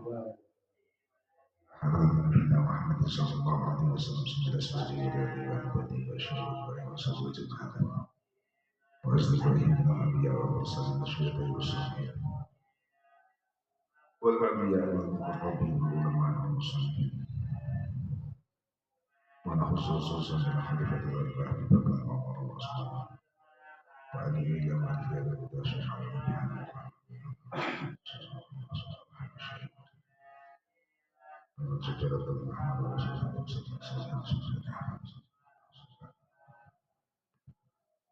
Nabi Muhammad sallallahu alaihi wasallam semoga sebagai dari wabadi wa syaitan wa sallallahu alaihi wa asdiqaihi min al-anbiya wa mursalin syaitan wa salihin wal anbiya wal muqarrabin wal ulama wal muslimin wa khususan ila khalifatil arba'ah Abu Bakar wa Umar wa Utsman wa Ali ila ma'alihi wa tashaqqu bihi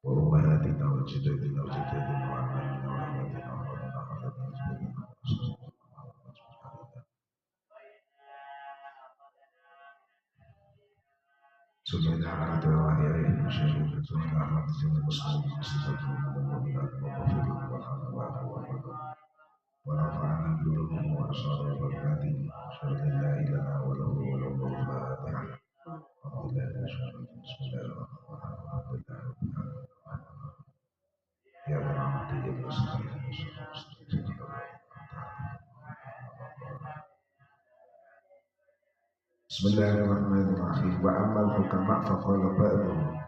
وأمهاتنا وجداتنا وجداتنا وعمامنا وعماتنا وأخواتنا وأخواتنا سبحان على دواعي مشاهد سبحان على سيدنا المسلمين وسيدنا المؤمنات وغفر الله ونفعنا بعلومه وأسرار وبركاته أشهد أن لا إله إلا هو وله الفاتحة أعوذ بالله من الشيطان بسم الله الرحمن الرحيم يا برحمتك يا مستقيم بسم الله الرحمن الرحيم وأما الحكماء فقال بعضهم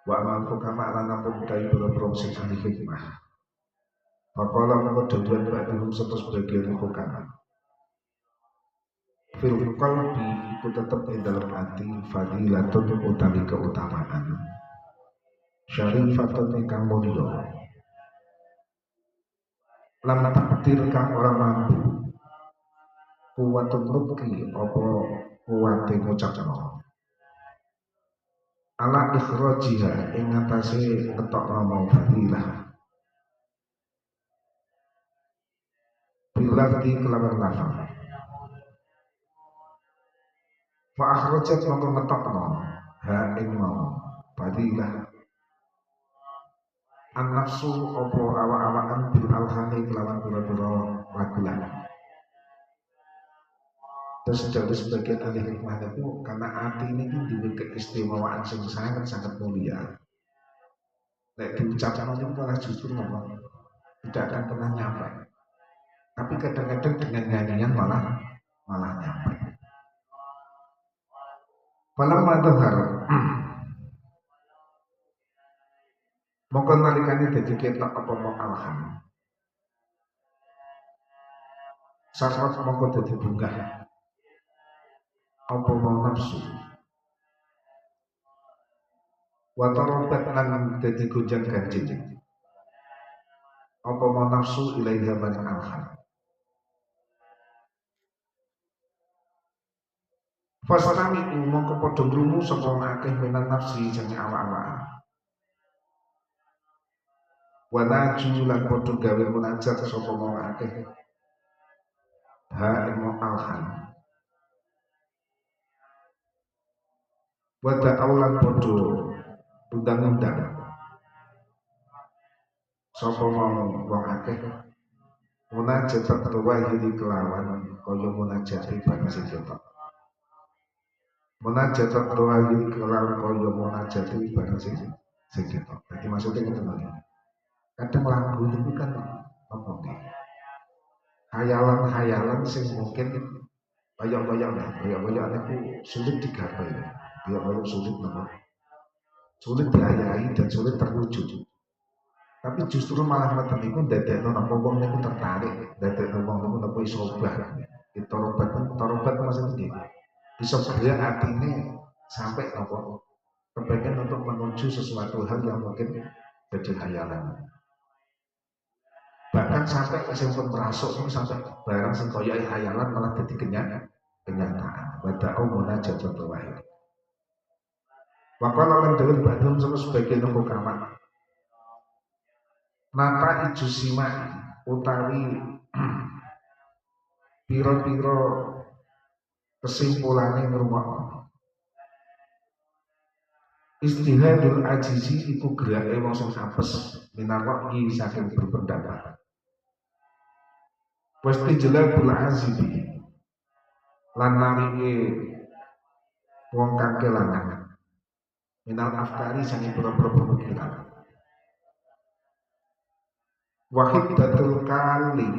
وأما الحكماء لنا pemudai berobong sing ahli hikmah faqala maka dawuhan ba'dhum sebagian hukama fil qalbi iku tetep ing dalam hati fadilatun utawi keutamaan syarifatun ingkang mulya lam takdir kang ora mampu kuwatun nutqi apa kuwate ngucapno ala ikhrajiha ing atase ngetokno mau fadilah bilafdi kelawan lafal fa akhrajat mongko ngetokno ha ing mau fadilah an-nafsu apa awak-awakan bil alhani kelawan pira-pira lagu-lagu. Terus dari sebagian ahli hikmah itu karena hati ini kan diberi keistimewaan yang sangat-sangat mulia. Nek diucapkan itu malah justru tidak akan pernah nyampe. Tapi kadang-kadang dengan nyanyian malah nyampe. Falamma dhahar mongko nalikane dadi ketok apa mau alham. Sarfat mongko dadi bunga. Apa mau nafsu. Wa tarabat lan dadi gonjang ganjing. Apa mau nafsu ilaiha maring alham. Fasami mongko padha ngrungu sapa akeh menan nafsi jenenge awak-awak. Wa naju lan padha gawe munajat sapa wong akeh ha ing alhan wa ta'awlan padha undang-undang sapa wong akeh munajat terwahili kelawan kaya munajat barang sing ketok munajat terwahili kelawan kaya munajat barang sing ketok. Jadi maksudnya ngoten. Kadang lagu itu kan apa nih? Hayalan-hayalan sing mungkin bayang-bayang itu sulit digapai, bayang-bayang sulit dihayai dan sulit terwujud. Tapi justru malah ngoten niku ndadekno napa wong niku tertarik, ndadekno wong niku napa iso obah. Tobat maksudnya nggih. Bisa bergerak atine sampai napa kepengen untuk menuju sesuatu hal yang mungkin jadi hayalan. Bahkan sampai kesempatan merasuk sampai barang sing kaya hayalan malah dadi kenyataan. Wada'u munajat wahid. Wakala lan dalil badum sama sebagian hukama. Nata ijusima utawi piro-piro kesimpulannya ngrungokno. Istihadul ajizi iku gerake wong sing apes minarwa'i saking berpendapat. Wasti jelabul azibi lan narike wong kang kelangan minal afkari sange pira-pira pemikiran wahid datul kali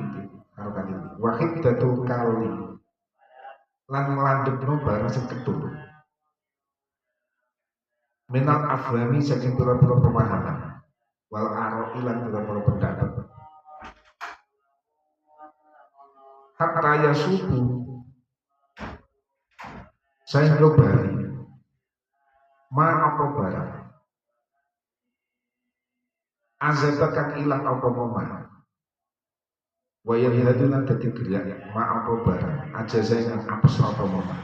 karo kali wahid datu kali lan nglandhepno barang sing ketul minal afhami saking pira-pira pemahaman wal aro ilan pira-pira pendapat hatta yasubu saya bali ma apa barang azabakan ilang apa momen wayar hadulan dadi gerak ma apa barang aja saya apes apa momen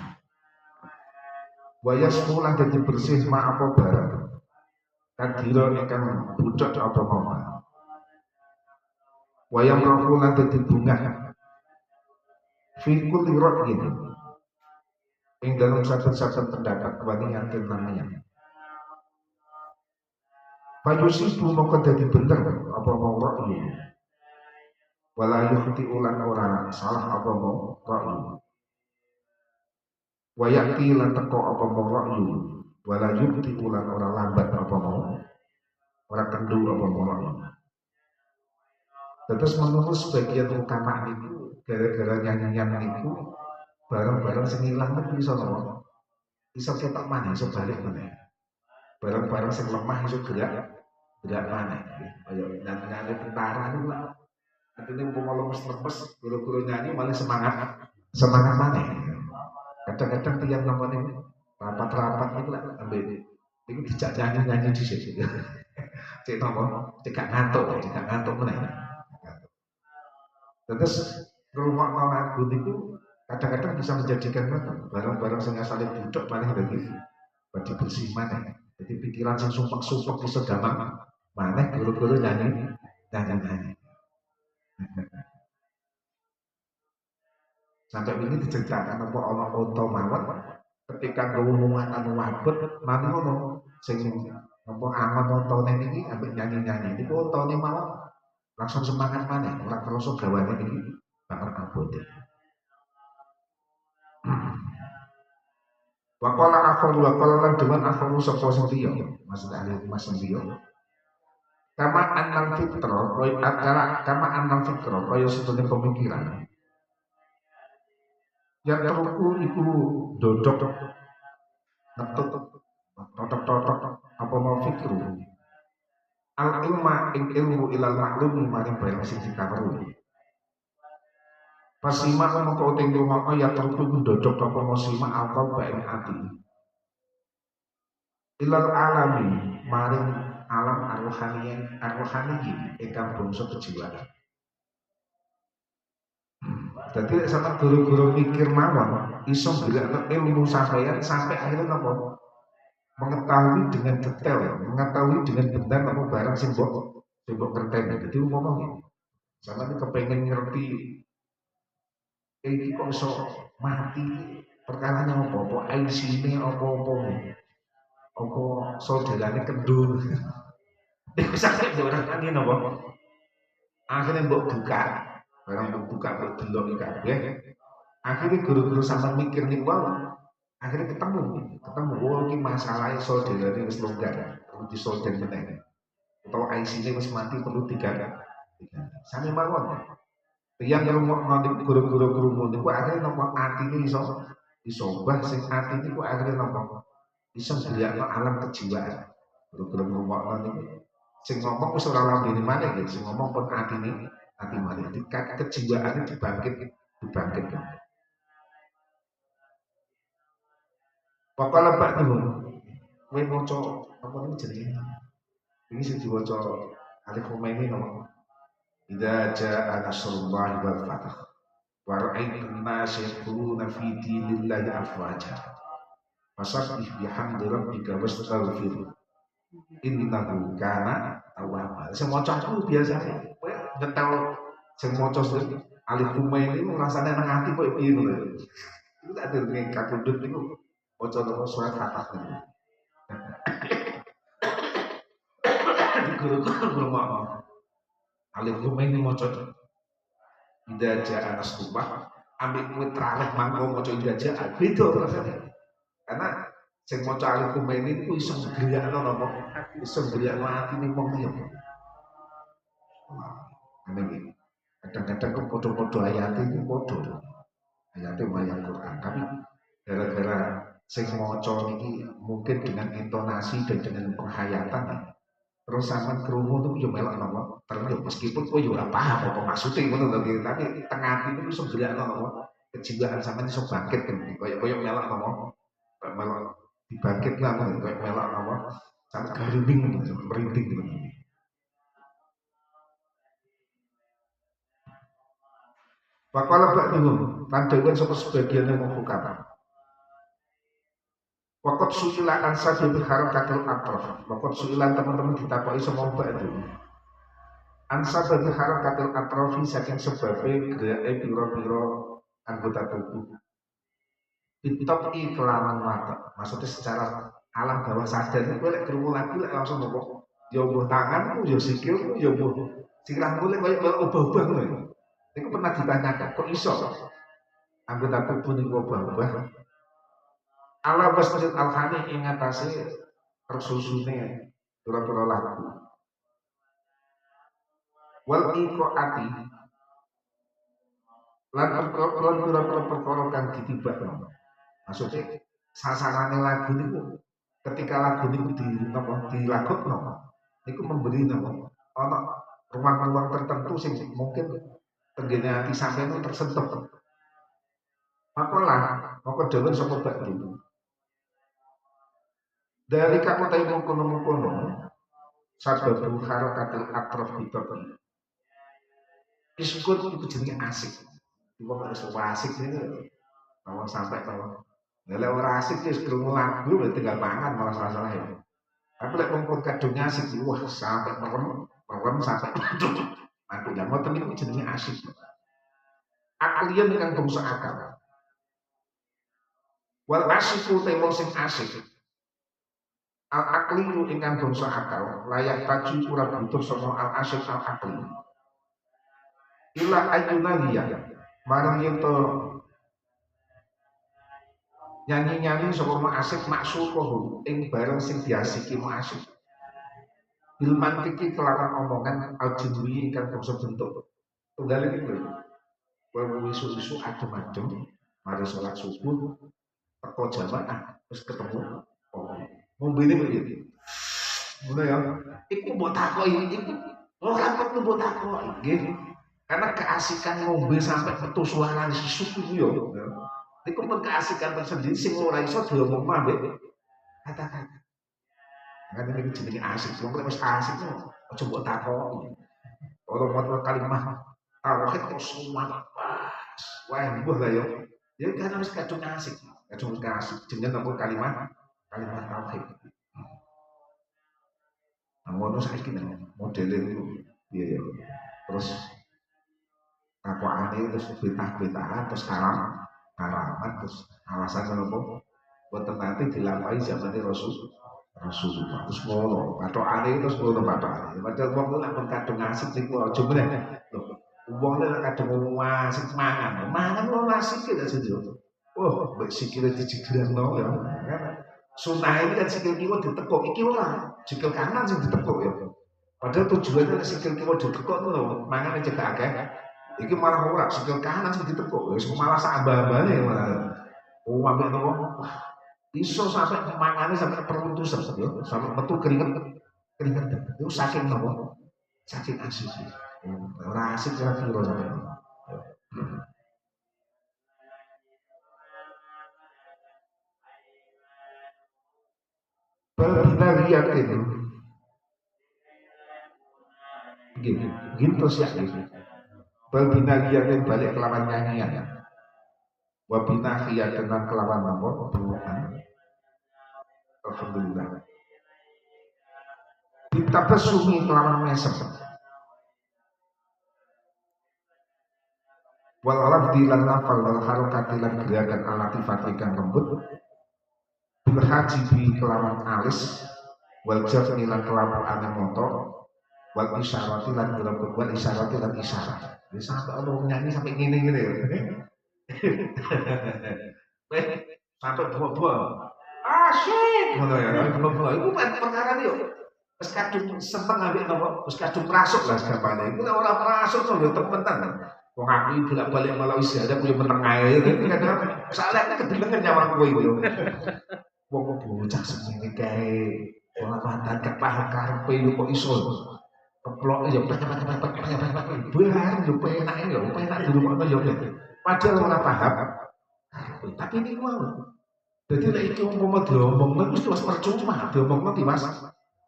wayas pulang dadi bersih ma apa barang kadira ikan budak apa momen wayam rohulan dadi bunga fikul lirot gini yang dalam satu-satu pendapat wani yakin namanya Fayusibu maka dadi bener apa mau ra'yu wala yukhti ulan ora salah apa mau ra'yu wa yaqti lan teko apa mau ra'yu wala yukhti ulan ora lambat apa mau ora kendu apa mau ra'yu. Terus menurut sebagian ulama itu gara-gara nyanyian itu barang-barang sing ilang itu bisa nopo bisa ketok maneh iso balik maneh barang-barang sing lemah iso gerak maneh kaya nyanyi tentara niku lah artinya umpama lemes-lemes guru-guru nyanyi malah semangat maneh kadang-kadang tiap namanya rapat-rapat itu lah ambil itu dijak nyanyi di situ cek nopo cek ngantuk meneh. Terus rumah lagu itu kadang-kadang bisa menjadikan barang-barang yang asalnya duduk paling bagi bersih mana. Jadi pikiran yang sumpah-sumpah bisa gampang mana guru-guru nyanyi. Sampai ini diceritakan apa Allah oto mawat ketika ngomong anu wabut nanti ngomong sing apa aman otone ini ambek nyanyi-nyanyi ini otone mawat langsung semangat mana orang kerasa gawane ini bakal abote. Waqala akharu lan dewan akharu sapa sing liya maksud ahli mas liya kama annal fitra koyo acara kama annal fitra koyo setune pemikiran yang terlalu iku dodok ngetut totok apa mau fikru al ilma ing ilmu ilal maklum maring barang sing dikaweruhi pasima mongko uting rumangka ya terlalu dodok apa musima alqal bae ati ilal alami maring alam arwahaniyin ingkang bangsa kejiwaan. Jadi sama guru-guru mikir mawon iso gerakno ilmu sampeyan sampai akhirnya apa? Mengetahui dengan detail, mengetahui dengan benar apa barang sing mbok ngerteni. Jadi umpama ngene. Sampeyan kepengen ngerti iki kok iso mati perkarane apa IC-ne apa-apa. Apa saudarane kendul. Iku sampe ora kan napa? Akhirnya mbok buka, barang mbok buka mbok delok iki kabeh. Akhirnya guru-guru sampean mikir nih wae. Akhirnya ketemu oh ini masalahnya saudaranya wis longgar perlu disolder meneh atau IC-nya wis mati perlu diganti sami mawon yang ngrungokno guru-guru krungu niku akhirnya nopo atine iso obah sing ati niku akhirnya nopo iso nglihatno alam kejiwaan guru-guru ngrungokno niku sing ngomong wis ora lambene maneh sing ngomong pun atine ati maneh kejiwaane dibangkitkan. Wakala Pak Nuh, kowe maca apa niku jenenge? Iki sing diwaca Alif Khomeini napa? Idza jaa nasrullahi wal fath wa ra'aitan nasa yadkhuluna fi dinillahi afwaja. Fasabbih bihamdi rabbika wastaghfir. Innahu kana tawwaba. Sing maca aku biasa kowe nyetel sing maca Alif Khomeini rasane nang ati koyo piye ngono. Iku tak dene kakundut niku ojo nopo surat fatah ini. Di guru-guru mau Alif Khomeini moco Idza jaa nasrullah ambil kuwi traweh mangko moco idza jaa beda rasane. Karena sing moco Alif Khomeini ku iso nggriakno napa? Iso nggriakno atine wong liya. Ngene iki. Kadang-kadang ke podo-podo ayat ini podo. Ayatnya wayang Quran. Tapi gara-gara sing maca niki mungkin dengan intonasi dan dengan penghayatan terus sampean krungu tuh yo melok napa terus meskipun kok yo ora paham apa maksudnya ngono to tapi tengah ati itu iso gerakno napa kejiwaan sampean iso bangkit kan koyo melok napa melok dibangkit lah koyo melok napa sampe merinding merinding gitu. Pakala ba'dhum kandewan sapa sebagian yang menghukum. Waktu suilan ansar di harakatil atraf. Waktu suilan teman-teman ditapai semua ba'du. Ansar bagi harakatil atrofi saking sebabnya geraknya piro-piro anggota tubuh. Bitoki kelaman mata. Maksudnya secara alam bawah sadar itu lek krungu lagi lek langsung ngomong. Ya mbuh tanganku, ya sikilku, ya mbuh sirahku lek koyo ubah-ubah ngono. Iku pernah ditanyakan, kok iso anggota tubuh niku ubah-ubah? Allah Masjid Al-Hani ing atase tersusune pira-pira lagu. Wal iqaati lan pira-pira perkara kang ditibakno. Maksudnya sasarane lagu niku ketika lagu niku dilagokno niku memberi napa ana ruang-ruang tertentu sing mungkin tenggene ati sampeyan tersentuh. Maka dewen sapa bak dulu. Dari kamu tahu mengkono-mengkono sababu harakatil atraf bitoki iskut itu jenenge asik itu harus asik ini kalau sampai kalau nilai orang asik ya krungu lagu tinggal mangan malah salah ya tapi lek wong kadung asik wah sampai merem sampai mati lah ngoten niku jenenge asik aklian kang bangsa akal wal asiku temo sing asik al akliu ingkang bangsa akal layak taji ora butuh sama al asyik al akli ila ayunaniya marang yen to nyanyi-nyanyi sapa mak asik maksukoh ing bareng sing diasiki mak asik bil mantiki kelawan omongan al jinwi ingkang bangsa bentuk tunggal iki lho kowe isu-isu adem-adem mari salat subuh teko jamaah terus ketemu ngombene piye ngono ya iku mbok takoki iku ora perlu mbok takoki nggih karena keasikan ngombe sampai metu suara susu itu ya itu pun keasikan tersendiri sing ora iso diomongno ambek kata-kata kan ini jenenge asik wong lek wis asik aja mbok takoki ora mau kalimat tauhid kok semua wah mbuh lah ya kan wis kadung asik jenenge apa kalimat tauhid. Ngono saiki modele itu piye ya. Terus takwakane terus betah-betahan terus haraman terus alasan kenapa boten nanti dilampahi zaman Rasulullah terus ngono pathokane terus ngono pathokane padahal wong lek kadung asik niku aja meneh lho wong lek kadung asik mangan ora asik ya sejo oh mbek sikile dijigrano ya sunah ini kan sikil kiwa ditekuk, iki ora, sikil kanan sing ditekuk ya. Padahal tujuannya sikil kiwa ditekuk itu loh, mangan aja gak akeh. Iki malah ora, sikil kanan sing ditekuk, wis malah sak-ambane malah. Oh, ambek nopo? Iso sampai mangane sampai peruntusan ya, sampai metu keringet. Itu saking nopo? Saking asik. Ora asik ora kira sampeyan. Balbinariyatin gitu sih balbinariyatin balik kelawan nyanyian wabinahiyatin dan kelawan nomor pelukan alhamdulillah kita pesumi kelawan mesem wal rafdi lan nafal wal harokati lan gerakan alatifat ikan lembut bil hajibi kelawan alis wal jafni lan kelawan ane motor wal isyarati lan wal isyarati lan isyarat jadi sampai orang nyanyi sampai gini ya sampai buah-buah asyik ngono ya buah-buah itu perkara nih Wis kadung seneng ambek napa? Wis kadung rasuk lah gamane. Iku nek ora rasuk to yo temen tenan. Wong aku bolak-balik malah wis ada kuwi meneng ae. Kadang salah kedelengen nyawang kowe iku lho. Wong bocah semene kae ora mantan gak paham karepe yo kok iso. Keplok yo yo penak dirumokno yo. Padahal ora paham. Tapi niku mau. Jadi nek iki umpama diomongno wis percuma, diomongno tiwas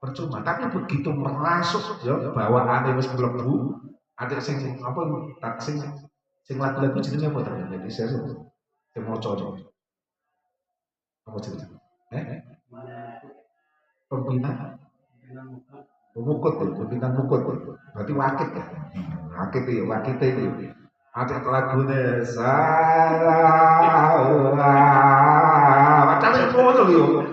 percuma. Tapi begitu merasuk ya bawaane wis mlebu, ada sing apa sing lagu-lagu jenenge apa ta? Jadi saya sing maca apa jenenge? Pembina Mukut, pembinaan mukut. Berarti wakit ya. Wakit ya, wakit itu. Ada lagunya salah. Macam itu yo.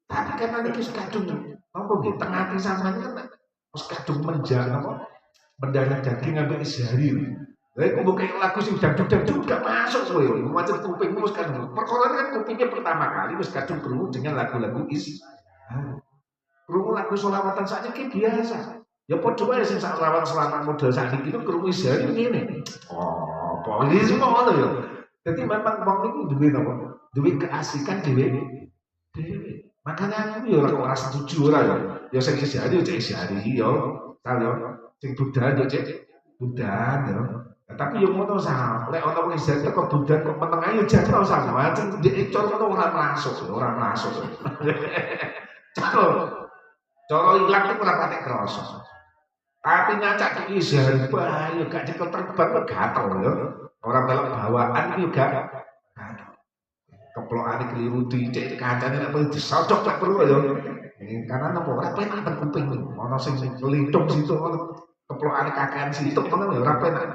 Tapi kan nanti kita kadung apa gitu, tengah samanya kan harus kadung menjaga apa? Mendarah daging sampai sehari. Jadi aku buka lagu sih dangdut gak masuk soalnya. Macam kupingmu harus kadung. Perkara kan kupingnya pertama kali harus kadung berumur dengan lagu-lagu isi. Krungu lagu selawatan saja ki biasa. Ya padha wae sing sak selawat model sakniki itu krungu sehari ngene. Oh, apa iki semua ngono ya. Jadi memang wong niku duwe napa? Duwe keasikan dhewe. Makanya aku ya ora setuju ora ya. Ya sing sehari yo cek sehari yo. Kalau sing budan yo cek budan yo. Tapi yo ngono sah. Lek ana wong sehari kok budan kok meneng ayo jajal sama. Macam ndek ecor ngono ora masuk. Cakep. Cara ilang itu ora patek krasa. Tapi ngacak iki sehari bae gak cekel terbang gatel ya. Ora melok bawaan iki gak gatel. Keplokane keliru dicek kancane nek perlu disocok tak perlu ya. Karena napa ora penak ten kuping. Ana sing lintung situ keplokane kakean situ ngono ya ora penak.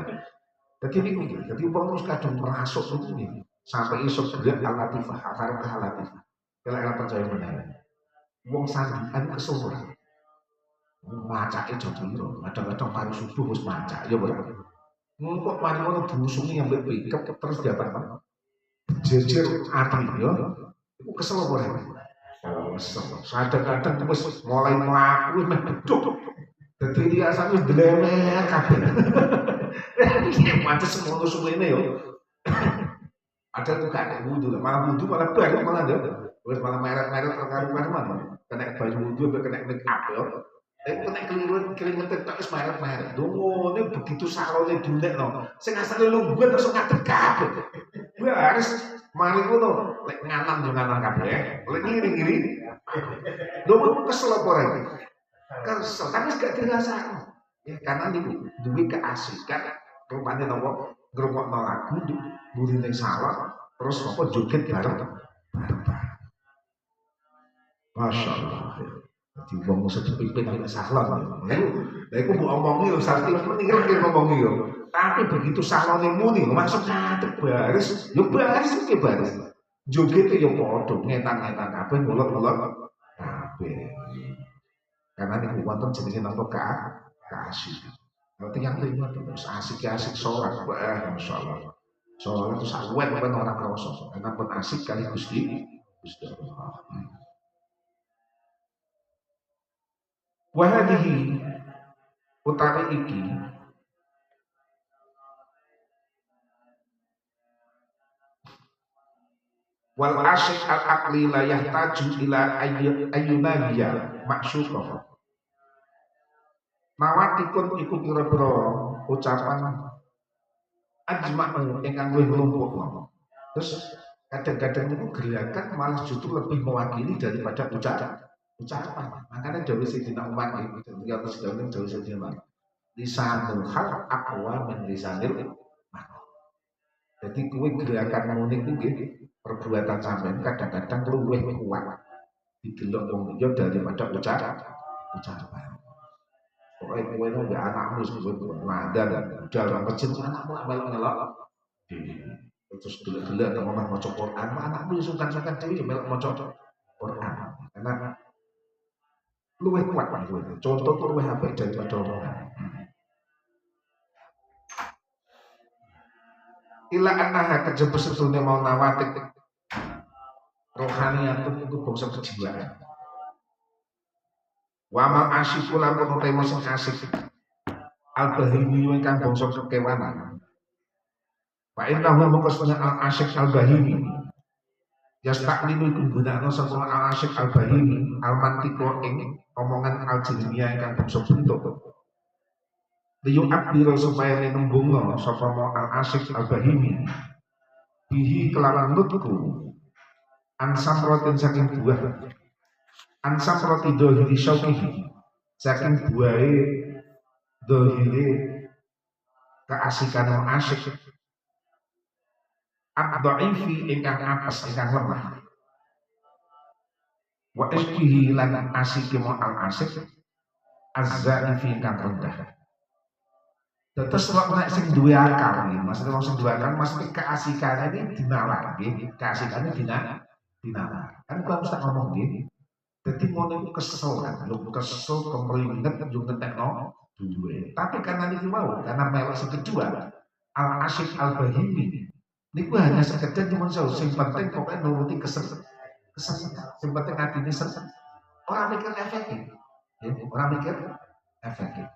Dadi niku iki. Dadi wong wis kadung merasuk itu iki. Sampai iso gelek al-latifah, akar al-latifah. Kala ora percaya bener. Wong sandikan kesuwun. Macake jam piro? Kadang-kadang mari subuh wis macak, ya ora. Kok mari ngono busunge ambek pikep terus diapak. Jejer atri ya. Iku kesel apa ora? Kesel. Kadang-kadang wis mulai mlaku wis beduk. Dadi riasan wis dlemer kabeh. Macet semono suwene yo. Ada tuh gak wudu, malah baru malah dia. Wis malah merek-merek terkaru-karuan. Kena baju wudu sampai kena make up ya. Tapi kena keringet tok wis merek-merek. Ngene begitu salone dilekno. Sing asale lungguh terus ngadeg kabeh. Baris mari ngono, lek nganan yo nganan kabeh. Lek ngiri-ngiri. Lho kesel apa ora iki? Kesel, tapi gak dirasakno. Ya karena niku duwe keasikan rupane napa ngrungokno lagu burine salah terus apa joget bareng. Masya Allah. Jadi wong sepipin nek salah. Lha iku mbok omongi lho sakti menir ki ngomongi yo. Tapi begitu salone muni masuk ngadeg baris, yo baris iki baris. Joget yo padha ngetan-ngetan kabeh ngulek-ngulek kabeh. Karena niku wonten jenenge napa kasih. Berarti yang lima terus asik-asik sholat, masyaallah. Sholat itu sakwet bukan orang kerasa. Karena pun asik kali Gusti Allah. Wahadihi utawi iki wal asyik al aqli la yahtaju ila ayyunabiya maksyukah. Mawatikun iku pira-pira ucapan ajma'u ingkang luwih nglumpuk. Terus kadang-kadang itu gerakan malah justru lebih mewakili daripada ucapan. Makanya Dawi Sayyidina Umar itu ketika terus Dawi Sayyidina Umar lisanul hal aqwa min lisanil maqal. Jadi kuwi gerakan unik iki perbuatan sampean kadang-kadang luwih kuat didelok wong liya daripada ucapan. Pokoknya kowe itu ya anakmu sebetulnya nada dan udah orang kecil anakmu melok-melok terus gelek-gelek dan ngomong maca Quran anakmu sungkan-sungkan dewe melok maca Quran karena luwih kuat kan kowe contoh tuh luwih apik daripada omongan ila annaha kejaba setune mau nawatik rohaniyatun iku bangsa kejiwaan Wa amal asyik lan kono tema sing asik al-bahimi ingkang bangsa kekewanan. Fa innahu maqsana al-asyik al-bahimi yastaqlilu iku gunakno sapa al-asyik al-bahimi al-mantiko ing omongan al-jiniyah ingkang bangsa bentuk. Liyu abdiro supaya nembungno sapa al-asyik al-bahimi bihi kelawan nutku ansam rotin saking buah ansam roti dohiri syaukihi saking buahe dohiri keasikan yang asyik ad-dha'ifi ingkang apes ingkang lemah wa isqihi lan asiki al-asyik az-za'ifi ingkang rendah. Terus nek sing duwe akal iki, maksudnya wong sing duwe akal mesti keasikan ini dinalar nggih, keasikan dinalar. Kan kula mesti ngomong nggih. Dadi ngono iku kesel kan, lho kesel kemringet yo ngentekno duwe. Tapi karena niki mau, karena melok sing kedua, al-asyik al-bahimi. Niku hanya sekedar cuma sing penting pokoknya nuruti kesel. Sing penting atine seneng. Ora mikir efektif. Ya, ora mikir efektif.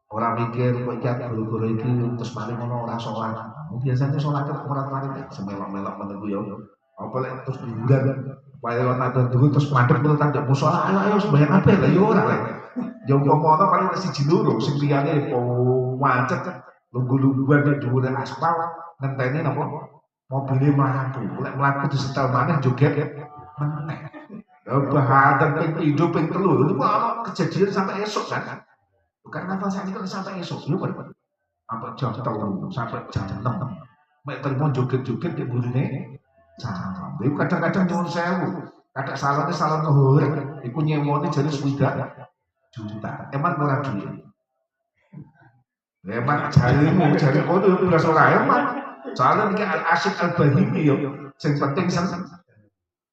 Orang mikir kok iki guru-guru iki terus mari ngono ora salat. Biasanya salat ora mari semelok-melok menunggu ya. Apa lek terus liburan wae ana dulu terus mandek terus tak musala ayo sembahyang apa lah yo ora lek. Ya umpama ana paling siji loro sing liyane macet lungguh-lungguhan nek dhuwure aspal ngenteni napa mobile mlaku. Lek mlaku disetel maneh joget meneh. Ya bahadan ping 7 ping 3 itu kok kejadian sampai esok kan. Karena nafas ini kan sampai esok, lu kan? Sampai jam 3, sampai jam 6. Mek terima joget-joget di burine. Jangan. Iku kadang-kadang nyuwun sewu. Kadang salon ngehorek. Iku nyewone jadi swidak juta. Emang ora duit. Emang jari kono ora ora emang. Salon iki al-asyik al-bahimi yo. Sing penting seneng.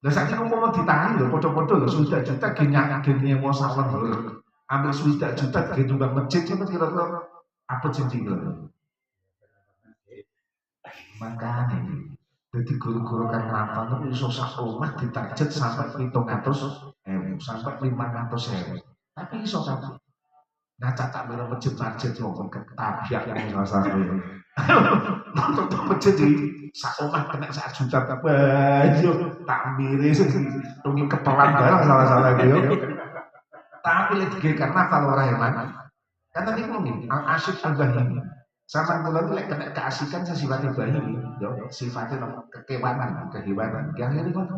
Lah saiki umpama ditahan lho padha-padha lho swidak juta gen nyewa salon lho. Ambil swidak juta gitu bang masjid itu kira-kira apa janji gitu makanya jadi guru-guru kan apa itu iso sak omah ditarget sampai 700.000 sampai 500.000 tapi iso kan ngaca tak mira masjid wong ketabiak yang salah satu untuk masjid di sak omah kena 1 juta baju tak miris tunggu kepelan barang salah-salah dia. Tapi lagi karena kalau rahman, karena ini mungkin al-asyik al-bahimi. Sama kula lek kena keasikan sifatnya bahimi, yo sifatnya kekewanan, kehewanan. Yang ini ngoten.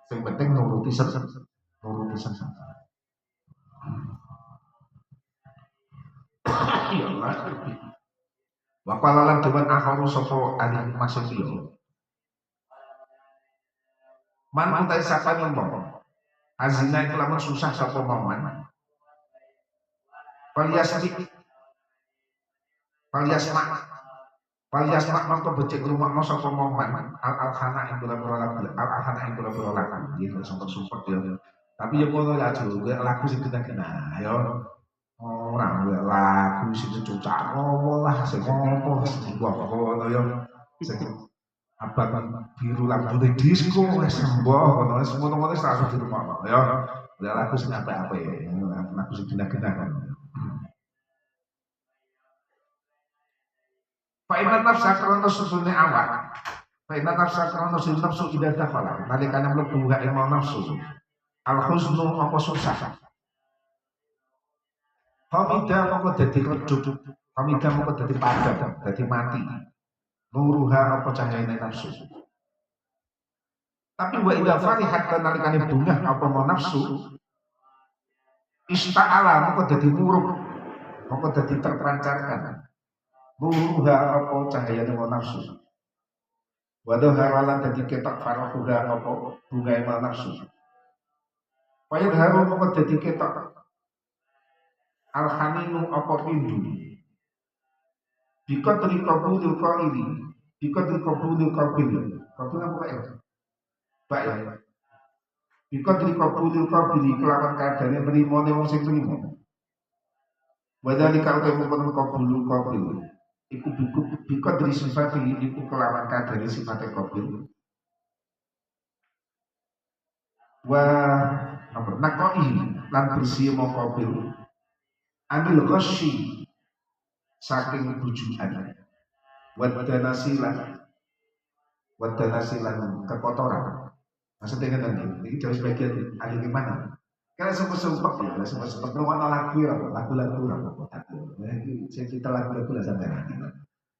Sing penting nuruti seneng. Ya Allah. Wa qala lan dewan akharu sapa ahli maksudnya. Man utai sapa nyomong. Azina itu lama susah sapa momen. Paliasmak mangko becik rumakno sapa momen. Al-khana ing kula lagu. Iki sumpah ya. Tapi ya ngono ya juga lagu sing kena ya. Ora lagu sing cucak lah sing ngopo sing ngono ya. Sing abang biru lambune disco wis sembuh ngono wis ngono-ngono wis tak di rumah ya. Ya lagu sing apa-apa ya. Lagu sing kena kan. Fa'inat nafsa karena susune awak. Fa'inat nafsa karena susun nafsu tidak dakhala. Nalikane mlebu gak ilmu nafsu. Al-huznu apa susah. Hamida moko dadi redup. Hamida moko dadi padam, dadi mati. Nuruha apa cahayane nafsu. Tapi wa idza farihat nalikane bungah apa mau nafsu. Ista'ala moko dadi murub. Moko dadi terpancarkan. Nuruha apa cahayane mau nafsu. Waduh haralan dadi ketok farahuha apa bungae mau nafsu. Payah haru moko dadi ketok al-haninu apa rindu. Bika terikabulil qaili. Bika terikabulil qabil. Qabil apa ya? Pak ya. Bika terikabulil qabil kelawan kadane merimone wong sing trimo. Wadhalika utai mempun qabulul qabil. Iku bika dari sifat iku kelawan kadane sifate qabil. Wa apa nakoi lan bersih mongko ambil ghasyi saking bujukan wadanasilan kekotoran. Maksudnya kan ini dari sebagian ahli gimana? Karena sempat ya, sempat ngomong lagu-lagu saya kita lagu-lagu lah sampai nanti.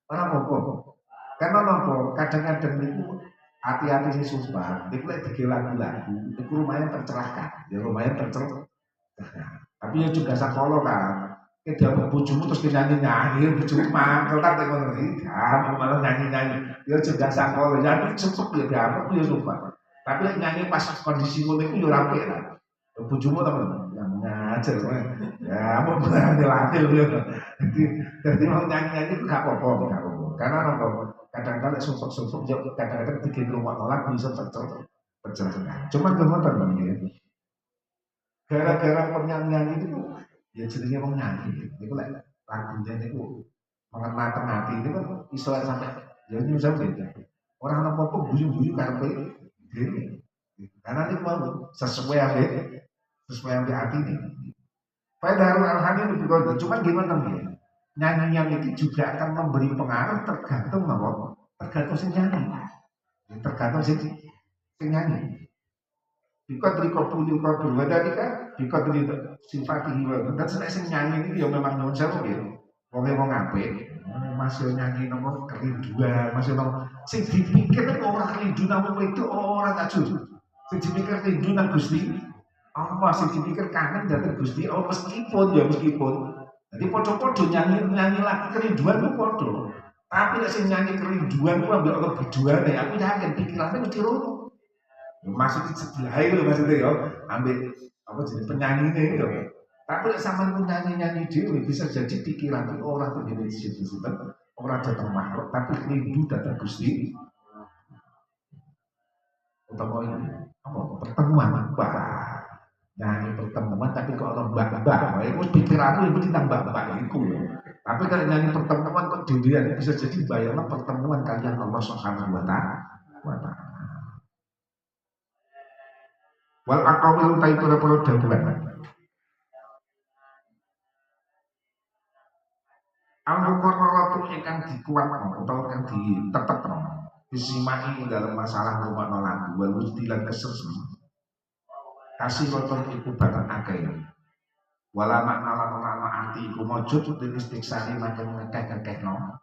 Karena apa? Karena apa? Kadang-kadang itu hati-hati sih sumpah. Itu lagi lagu-lagu, itu lumayan tercerahkan, ya lumayan tercerahkan. Tapi ya juga sakolo kan. Dia mau bujumu terus nyanyi-nyanyi, bujumu mangkel tak ngono iki. Malah nyanyi-nyanyi. Ya juga sakolo, jadi cukup ya diamuk ya sumpah. Tapi nyanyi pas kondisi ngono iku ya rapi lah. Bujumu temen yang ngajar ya mau berlatih ya. Jadi mau nyanyi-nyanyi itu gak apa-apa, gak apa-apa. Karena apa? Kadang-kadang sumpuk-sumpuk kadang-kadang bikin rumah lagu bisa tercerahkan. Cuman kemudian ya. Gara-gara penyanyian itu ya jadinya mau nyanyi itu lah lagunya itu mengena hati itu kan isolat sampai ya ini sampai orang apa pun buju-buju karpe ini karena ini mau sesuai yang hati ini pada Al-Hani itu juga cuma gimana nih nyanyian itu juga akan memberi pengaruh tergantung apa tergantung si nyanyi tergantung si nyanyi Bikotri kopuli kopuli wadadika bikotri sifati hiwa dan sing nyanyi ini ya memang nyuwun sewu gitu wong apik masih nyanyi nomor kerinduan masih nomor sing dipikir orang rindu namun itu orang tak jujur sing dipikir rindu nang Gusti apa sing dipikir kangen datang Gusti oh meskipun jadi podo-podo nyanyi lagi kerinduan itu podo tapi sing nyanyi kerinduan itu ambil Allah berdua deh aku yakin pikirannya mesti rono maksudnya sebelah itu maksudnya ya ambil apa jadi penyanyi itu tapi sama penyanyi dia bisa jadi pikiran orang tuh jadi situ orang datang makhluk tapi rindu datang Gusti utama ini apa pertemuan mbak nyanyi pertemuan tapi kalau mbak itu pikiranmu itu ditambah mbak itu tapi kalau nyanyi pertemuan kok dilihat bisa jadi bayangkan pertemuan kalian Allah Subhanahu wa Ta'ala wal aqawil ta itu para daduan al-muqarraratu ingkang dikuatno utawa kang ditetepno disimani dalam masalah rumah lagu wal ustilan kesesem kasih roton iku batang akeh wala makna lan arti iku mujud dening istiksani makin ngekeh-ngekehno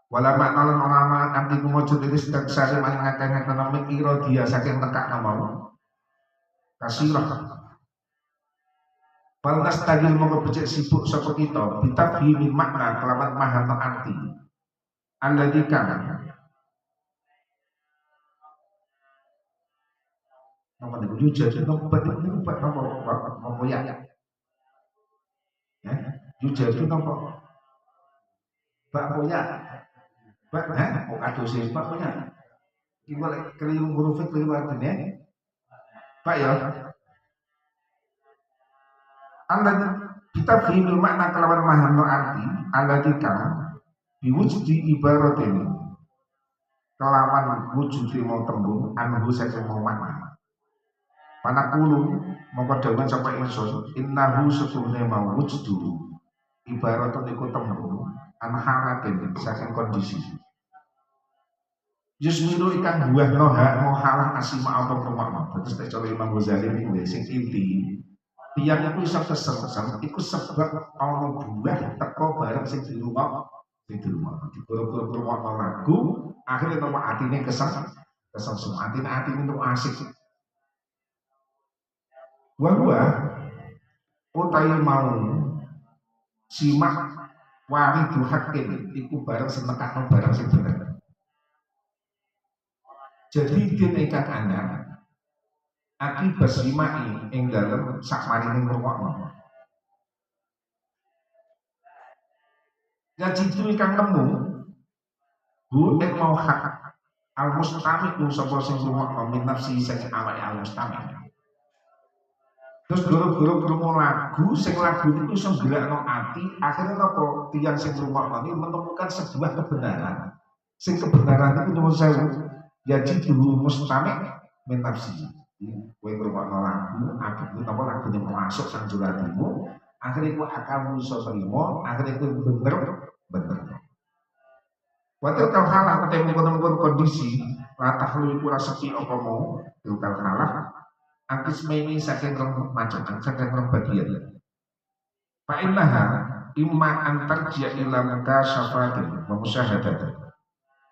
wala makna lan ora arti kumujud iki seksase maning akeh ekonomi ira dia saking tekak mau kasirah balas tadi mongko becik sibuk sapa kita bitafhimi makna kelawan maham arti alladzi kana napa niku yujad napa niku napa ya yujad napa Pak Boya Pak, kok kadosis Pak punya? Gimana keliru huruf keliru artinya? Pak ya. Anda kita fihim makna kelawan maham arti anda dikang diwujudi ibaratin kelawan wujudi mau tembung anhu saja mau makna. Panakulu mau dawan sampai insun innahu sebenarnya mau wujudu ibaratin ikut tembung anharatin saking kondisi Yusmiru ikan buah nohalah asima apa rumah terus tak coba Imam Ghazali ini sing inti tiang itu bisa kesel itu sebab Allah buah teko bareng sing di rumah di buru-buru rumah lagu akhirnya nama hatinya kesel semua hatinya itu asik wah utai mau simak waridu hakim iku bareng senekakno bareng sing bener. Jadi dinaikan anak akibat simai ing dalem sakmarine ngrungokno. Jadi itu ikan nemu bu ing mau hak al mustami ku sapa sing ngrungokno min nafsi sing awake al mustami. Terus guru-guru krungu lagu sing lagu itu iso nggilekno ati, akhirnya apa tiyang sing ngrungokno menemukan sebuah kebenaran. Sing kebenaran itu nyuwun sewu ya dulu mustami min nafsi. Kowe ngrungokno lagu, aku napa lagu yang masuk sang hatimu, akhirnya kowe akalmu iso trimo, akhirnya kowe bener. Waktu kau halah ketemu mengkono kondisi, latah lu iku sepi apa mau, kau halah, angkis meni saking rong macam, saking rong bagian. Fa innaha imma antar jia ilam ka syafatin wa musyahadatin.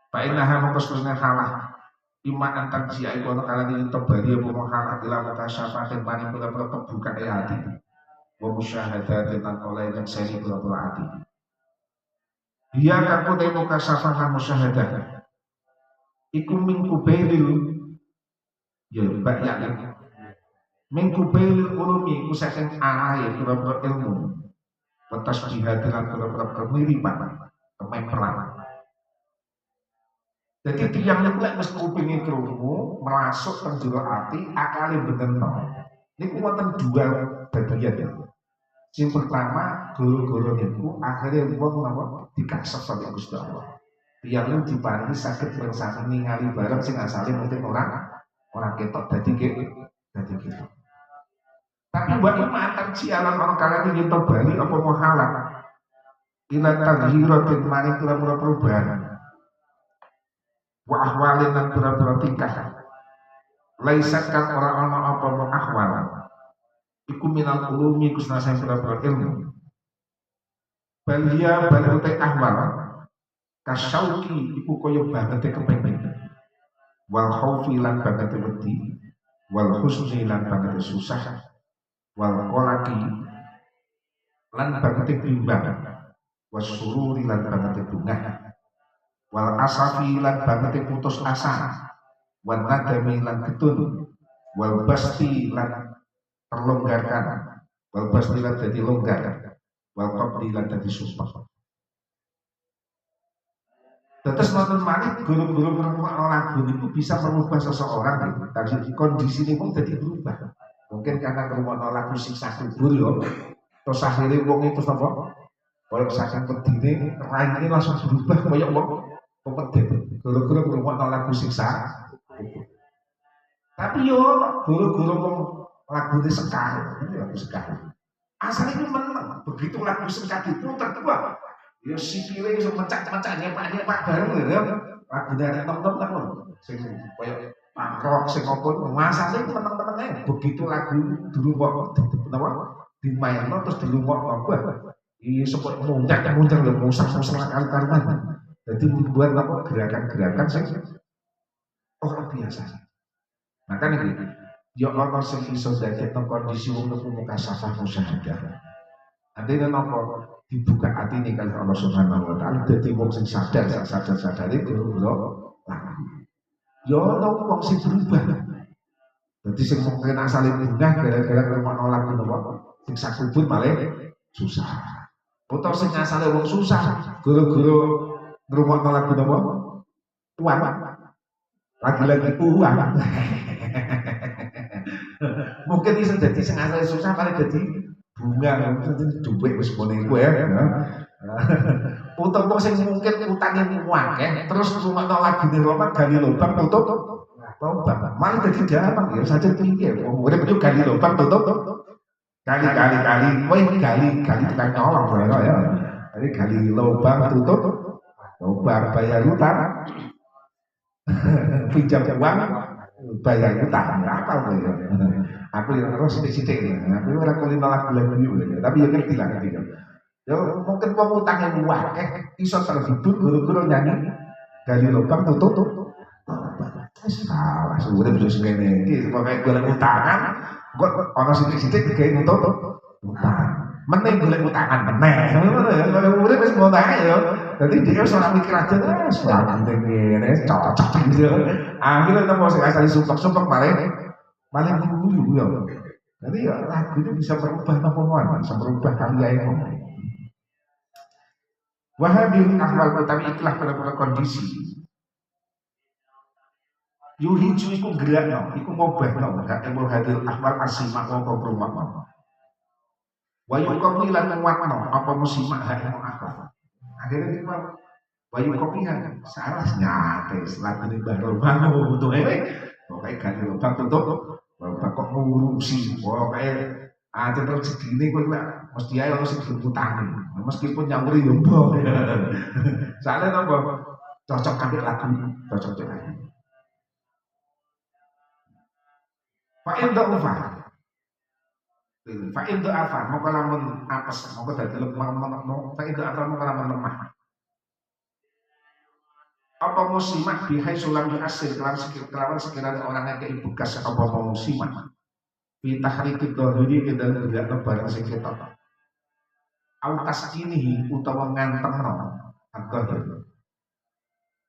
Fa innaha mengkosturnya halah imma antar jia iku ana kalane yen tebari apa mau halah ilam ka syafatin paring pira-pira kebuka hati. Wa musyahadatin lan oleh yang seni pira-pira hati. Dia kaku temu kasafah musyahadah. Iku mingku belil, ya banyak. Mingku belil ulumi iku saking arai pura-pura ilmu. Batas jihadiran pura-pura kemiripan, kememperan. Jadi tiang yang lek mesti kupingin kerungu, merasuk penjuru hati, akalnya bener. Ini kuatan dua bagian ya. Yang pertama, guru-guru itu akhirnya wong napa dikasih sampai Gusti Allah. Yang diparingi sakit bersama ningali bareng sing asale mungkin orang ketok dadi gitu. Tapi buat iman cialan orang kalian ini bali apa mau halal. Ila taghyiratin maring pura-pura perubahan. Wa ahwalin lan pura-pura tingkah. Laisat kan orang apa mau ahwal. Iku minal ulumi kusna saya pura-pura ilmu. Balia utai ahwal kasyauki iku koyo banget kepengin. Wal khaufi lan banget wedi, wal husni lan banget susah, wal qalaqi lan banget bimbang, was sururi lan banget bungah, wal asafi lan banget putus asa, wal nadami lan ketun, wal basti lan terlonggarkan, wal basti lan jadi longgar, wal qabdi lan jadi sumpah. Terus nonton malih guru-guru lagu itu bisa merubah seseorang gitu. Tadi kondisi ini pun jadi berubah. Mungkin karena kerumunan lagu siksa kubur yo. Terus akhirnya wong itu apa? Kalau saking pedine raine langsung berubah kayak wong pepedhe. Guru-guru kerumunan lagu siksa kubur. Tapi yo guru-guru lagu ini sekali, ini lagu sekali. Asalnya itu menang. Begitu lagu sekali itu terbuat. Ya sikile iso mencak-mencak nyepak bareng ya. Lagu dari temen-temen kan sing koyo pangkrok sing opo masane meneng-meneng ae. Begitu lagu dulu kok napa dimainno terus dilungokno wah. Iya sepot muncak lho musang-musang karuan. Jadi membuat apa gerakan-gerakan sing orang biasa. Makanya gitu. Ya ana sing iso dadi kondisi wong muka safah musyahadah. Artinya nopo dibuka hati ini kalau Allah Subhanahu Wa Taala jadi wong sing sadar itu loh. Yo tau wong sing berubah. Jadi sing mungkin asale bunga gara-gara rumah nolak nopo sing sakubur malah susah. Utawa sing asale wong susah guru-guru rumah nolak nopo uang. Lagi-lagi uang. Mungkin bisa jadi sing asale susah malah jadi bunga duit wis ngene iku ya. Utang sing mungkin utange akeh terus rumakno lagine lompat gali lubang tutup tobat. Malah dadi gampang ya saja piye wong urip itu gali lubang tutup kali kowe gali tekan nyolong ya. Jadi gali lubang tutup tobat bayar utang. Pinjam uang bayar utang apa ya. Aku harus sithik-sithik. Aku ora kulino lagu-lagu iki, tapi ya ngerti lah ngerti. Ya mungkin wong utangnya akeh iso terhibur guru-guru nyanyi gali lubang tutup. Wis salah urip wis ngene iki pokoke golek utangan kok ana sithik-sithik digawe nutup utang. Mending golek utangan meneh. Ngono ya, kalau urip wis ngono ya. Dadi dia wis ora mikir aja wis lagu ngene cocok gitu. Akhirnya nemu sing asale sumpek-sumpek malah dulu ya. Jadi ya lagu itu bisa berubah apa bisa berubah karya yang ngomong. Wahabil ahwal utawi ikhlas pada kondisi. Yuhiju iku gerakno, iku ngobahno, gak emo hadil ahwal asimak apa perumak. Wayu kopi lan nguatno apa musimak hak emo ahwal. Akhirnya kita wayu kopian salah nyate lagu ini baru bangun untuk pokoknya ganti lubang tutup. kok ngurusi, pokoknya ada rezeki ini kok mesti aja harus diputangi, meskipun nyamuri yombong. Soalnya nopo cocok ambil lagu, cocok dengan. Pak Indo Ufah, Pak Indo Ufah, mau kalamun apes, mau dari lemah, mau Pak Indo Ufah mau kalamun lemah. Apa muslimah bihai sulam diasir kelawan sekiranya orang yang keibu kas apa muslimah bitahrikid dohiri ke dalam berlihat barang sing ketok au taskinihi utawa ngantengno ad-dohir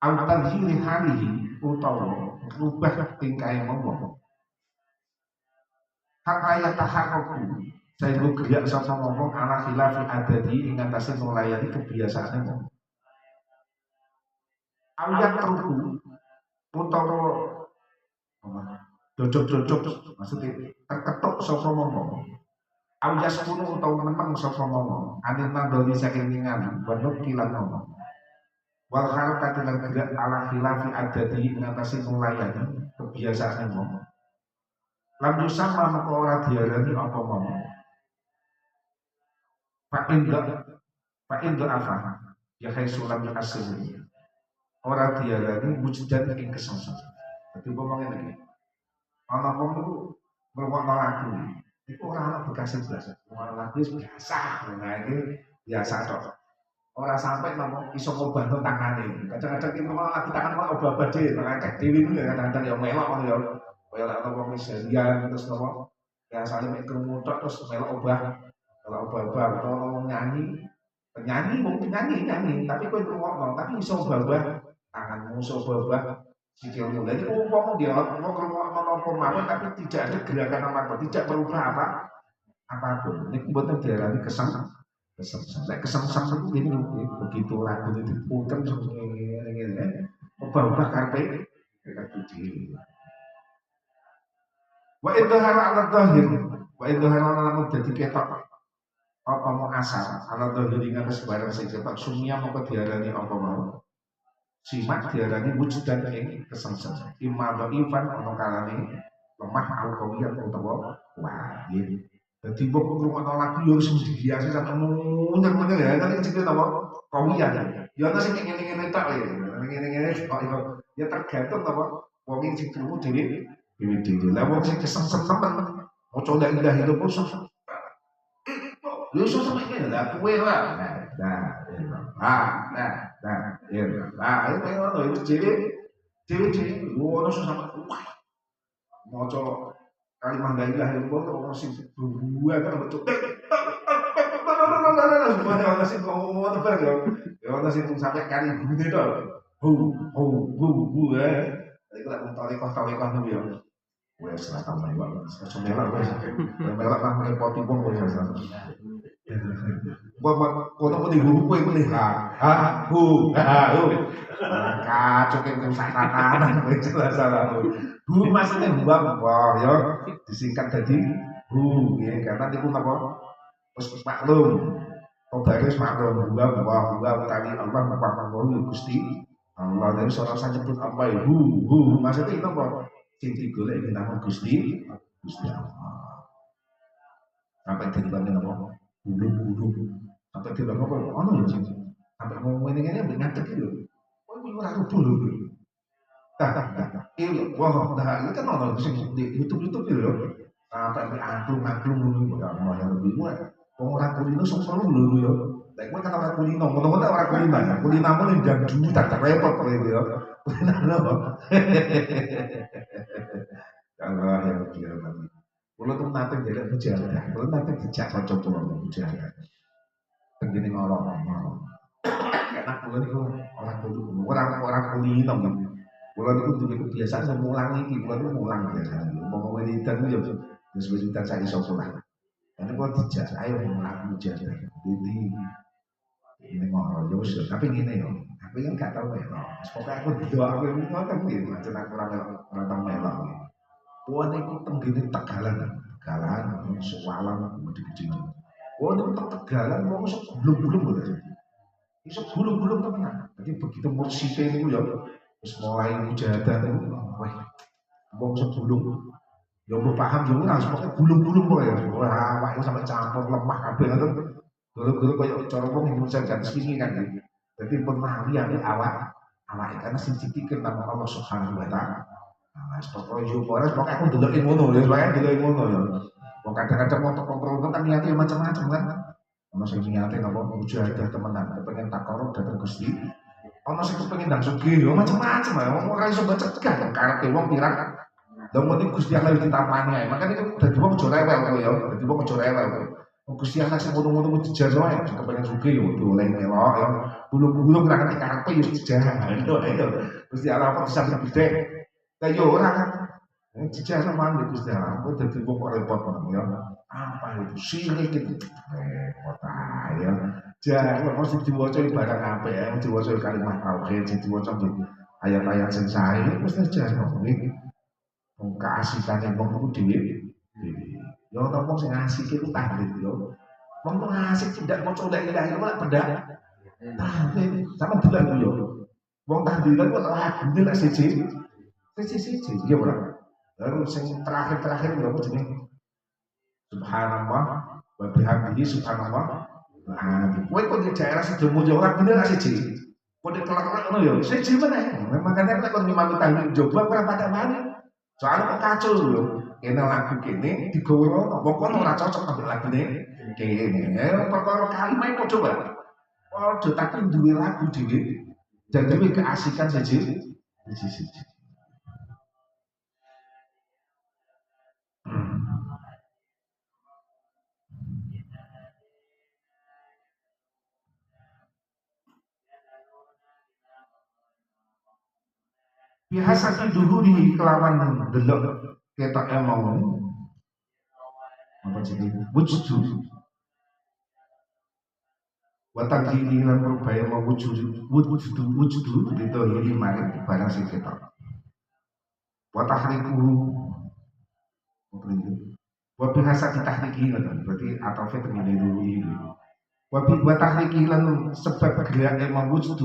au tanhili halihi utawa rubah tingkai ngomong hak ayat taharruku saya gerak sama ngomong ala khilafi adadi ing atase nulayani kebiasaane ngomong au yatruku utawa dodok-dodok maksudnya terketuk sapa ngomong aujas kuno utawa meneng sapa ngomong anil nandoli saking ningali wanuk kilan ngomong wal harkat lan gerak ala khilafi adadi ngatasi nulayani kebiasaan ngomong lam sama maka ora diarani apa ngomong Pak Indo apa ya hai sulam asli ora diarani wujudan ing kesengsen dadi ngomongin lagi ana wong niku ngrungokno lagu iku ora ana bekas blas ora lagu biasa nah iki biasa tok ora sampai nopo iso ngobahno tangane kadang-kadang iki mau lagu tangan kok obah-obah dhewe ngacak dhewe ku ya kadang-kadang ya melok ngono ya kaya lek ana wong miserian terus nopo biasane mek krungu tok terus melok obah kalau obah-obah utawa ngomong penyanyi mungkin nyanyi tapi kowe ngrungokno tapi iso obah-obah tanganmu iso obah sikilmu. Jadi umpama dia mau ngomong mawon tapi tidak ada gerakan apa-apa, tidak berubah apapun. Ini buatan diarani kesengsem. Nek kesengsem itu ini begitu lagu itu diputer ngene ubah-ubah karepe puji. Wa idhara ala dhahir, wa idhara ala dadi ketok. Apa mau asal ala dhahir ing atas barang sing ketok sumia moko diarani apa mau. Simak diarani wujudan ing kesengsem. Imma dhaifan ana kalane lemah alqawiyan utawa wajib. Dadi mbok ngrungokno lagu yo sing biasa sampe muter-muter ya kan jenenge apa? Kawiyan. Ya ana sing ngene-ngene tok ya. Ngene-ngene kok ya tergantung apa wong sing krungu dhewe dhewe. Lah wong sing kesengsem temen maca indah itu pun lu susah mikir lah kue lah itu ngono itu ciri ngono susah maca kalimah la ilaha illallah orang sing buah kan betul semuanya orang sing ngono bareng ya orang sing sampai kali gede to itu lek tolek-tolek niku ya wes lah tamai banget semelak wes melak lah merepoti wong wes kono ko diguru kowe mulih kacau kan sakaranan wis salah bu maksudnya buang wah ya disingkat jadi bu ya karena niku napa wis maklum baris maklum buang tadi Allah mengatakan Gusti Allah dari seorang saja pun apa ya bu maksudnya itu apa sing digolek nama Gusti Allah sampai dibanding apa bulu sampai tidak apa ono ya sampai ngomong ini ngantek gitu oh ini ora rubuh lho ini wah dah ini kan ono di YouTube lho sampai angklung ngono ya mau yang lebih murah wong ora kulino sok seru lho ya lek kowe kan ora kulino ngono-ngono ora kulino ya kulinamu ning ndang dulu tak repot kowe ya kulino Allah yang kira kalau tuh nanti tidak berjalan, kalau nanti dijak cocok tuh berjalan. Begini ngorong. Karena kalau itu orang kulino kan. Kalau itu juga kebiasaan mengulang ini, kalau itu mengulang biasanya. Mau wiridan itu ya wiridan saya isokulah. Karena kalau dijak, ayo mengulang berjalan. Jadi ini ngorong terus. Tapi gini ya, aku kan nggak tahu ya. Pokoknya aku berdoa aku ini ngotot nih, macam aku orang melok. Wah ini tenggine Tegalan, soalan gede-gede. Wah ini Tegalan, mau sebelum-belum boleh. Ini sebelum-belum teman. Jadi begitu mursite itu ya, terus mulai mujahadah itu, wah, mau sebelum Ya mbok paham yo ora pokoke gulung-gulung kok ya. Wah, awake sampe campur lemah kabeh ngoten. Guru-guru kaya cara wong Indonesia kan swingi kan gitu. Jadi penawi ame awake karena sing dipikir nama Allah Subhanahu wa taala. Nah, pokoke yo ora pokoke aku ndeloki ngono ya, pokoke ndeloki ngono ya. Wong kadang-kadang mau toko kan niate macam-macam kan. Ono sing niate napa mujahadah temenan, pengen takarub dateng Gusti. Ono sing kepengin ndang sugih yo macam-macam ya. Wong ora iso cegah karepe wong pirang. Lah mending Gusti Allah ditapani ae. Makane itu dadi wong aja rewel kowe ya. Dadi wong aja rewel kowe. Wong Gusti Allah sing ngono-ngono ku dijaga wae, kepengen sugih yo doleh melok ya. Bulung-bulung ra ngerti karepe yo dijaga. Ayo. Gusti Allah kok bisa gede. Lah yo ora kan. Dijaga mandi Gusti Allah. Kowe dadi wong kok repot ya. Apa itu sirik itu repot ae ya. Jangan mesti diwaca barang apik ya, diwaca kalimat tauhid, diwaca ayat-ayat sing sae wis terjadi. Keasikan yang wong itu dhewe ya ana wong sing asik iku tahlil yo wong tuh asik tidak mau coba ilahi ora beda tahlil sama delok yo wong tahlilan kok lagune lek siji ya ora lalu sing terakhir yo apa jenenge subhanallah wa bihamdihi subhanallah nah kowe kok di daerah sedomu yo ora bener siji kok kelak-kelak ngono yo siji meneh makane nek kon ngimami tahlil coba ora pada mana. Soalnya kok kacau lho, kene lagu kene digawe ono, wong kono ora cocok ambek lagune kene. Perkara kalimat padha wae. Padha tapi duwe lagu dhewe. Dan duwe keasikan siji. Biasa duhuri kelawan delok ketok mau apa jenenge wujud watang kiri lan perbaya mau wujud itu ini mari barang sing ketok watahriku wabi hasa ditahriki berarti atau terjadi dulu ini wabi watahriki lan sebab gerak mau wujud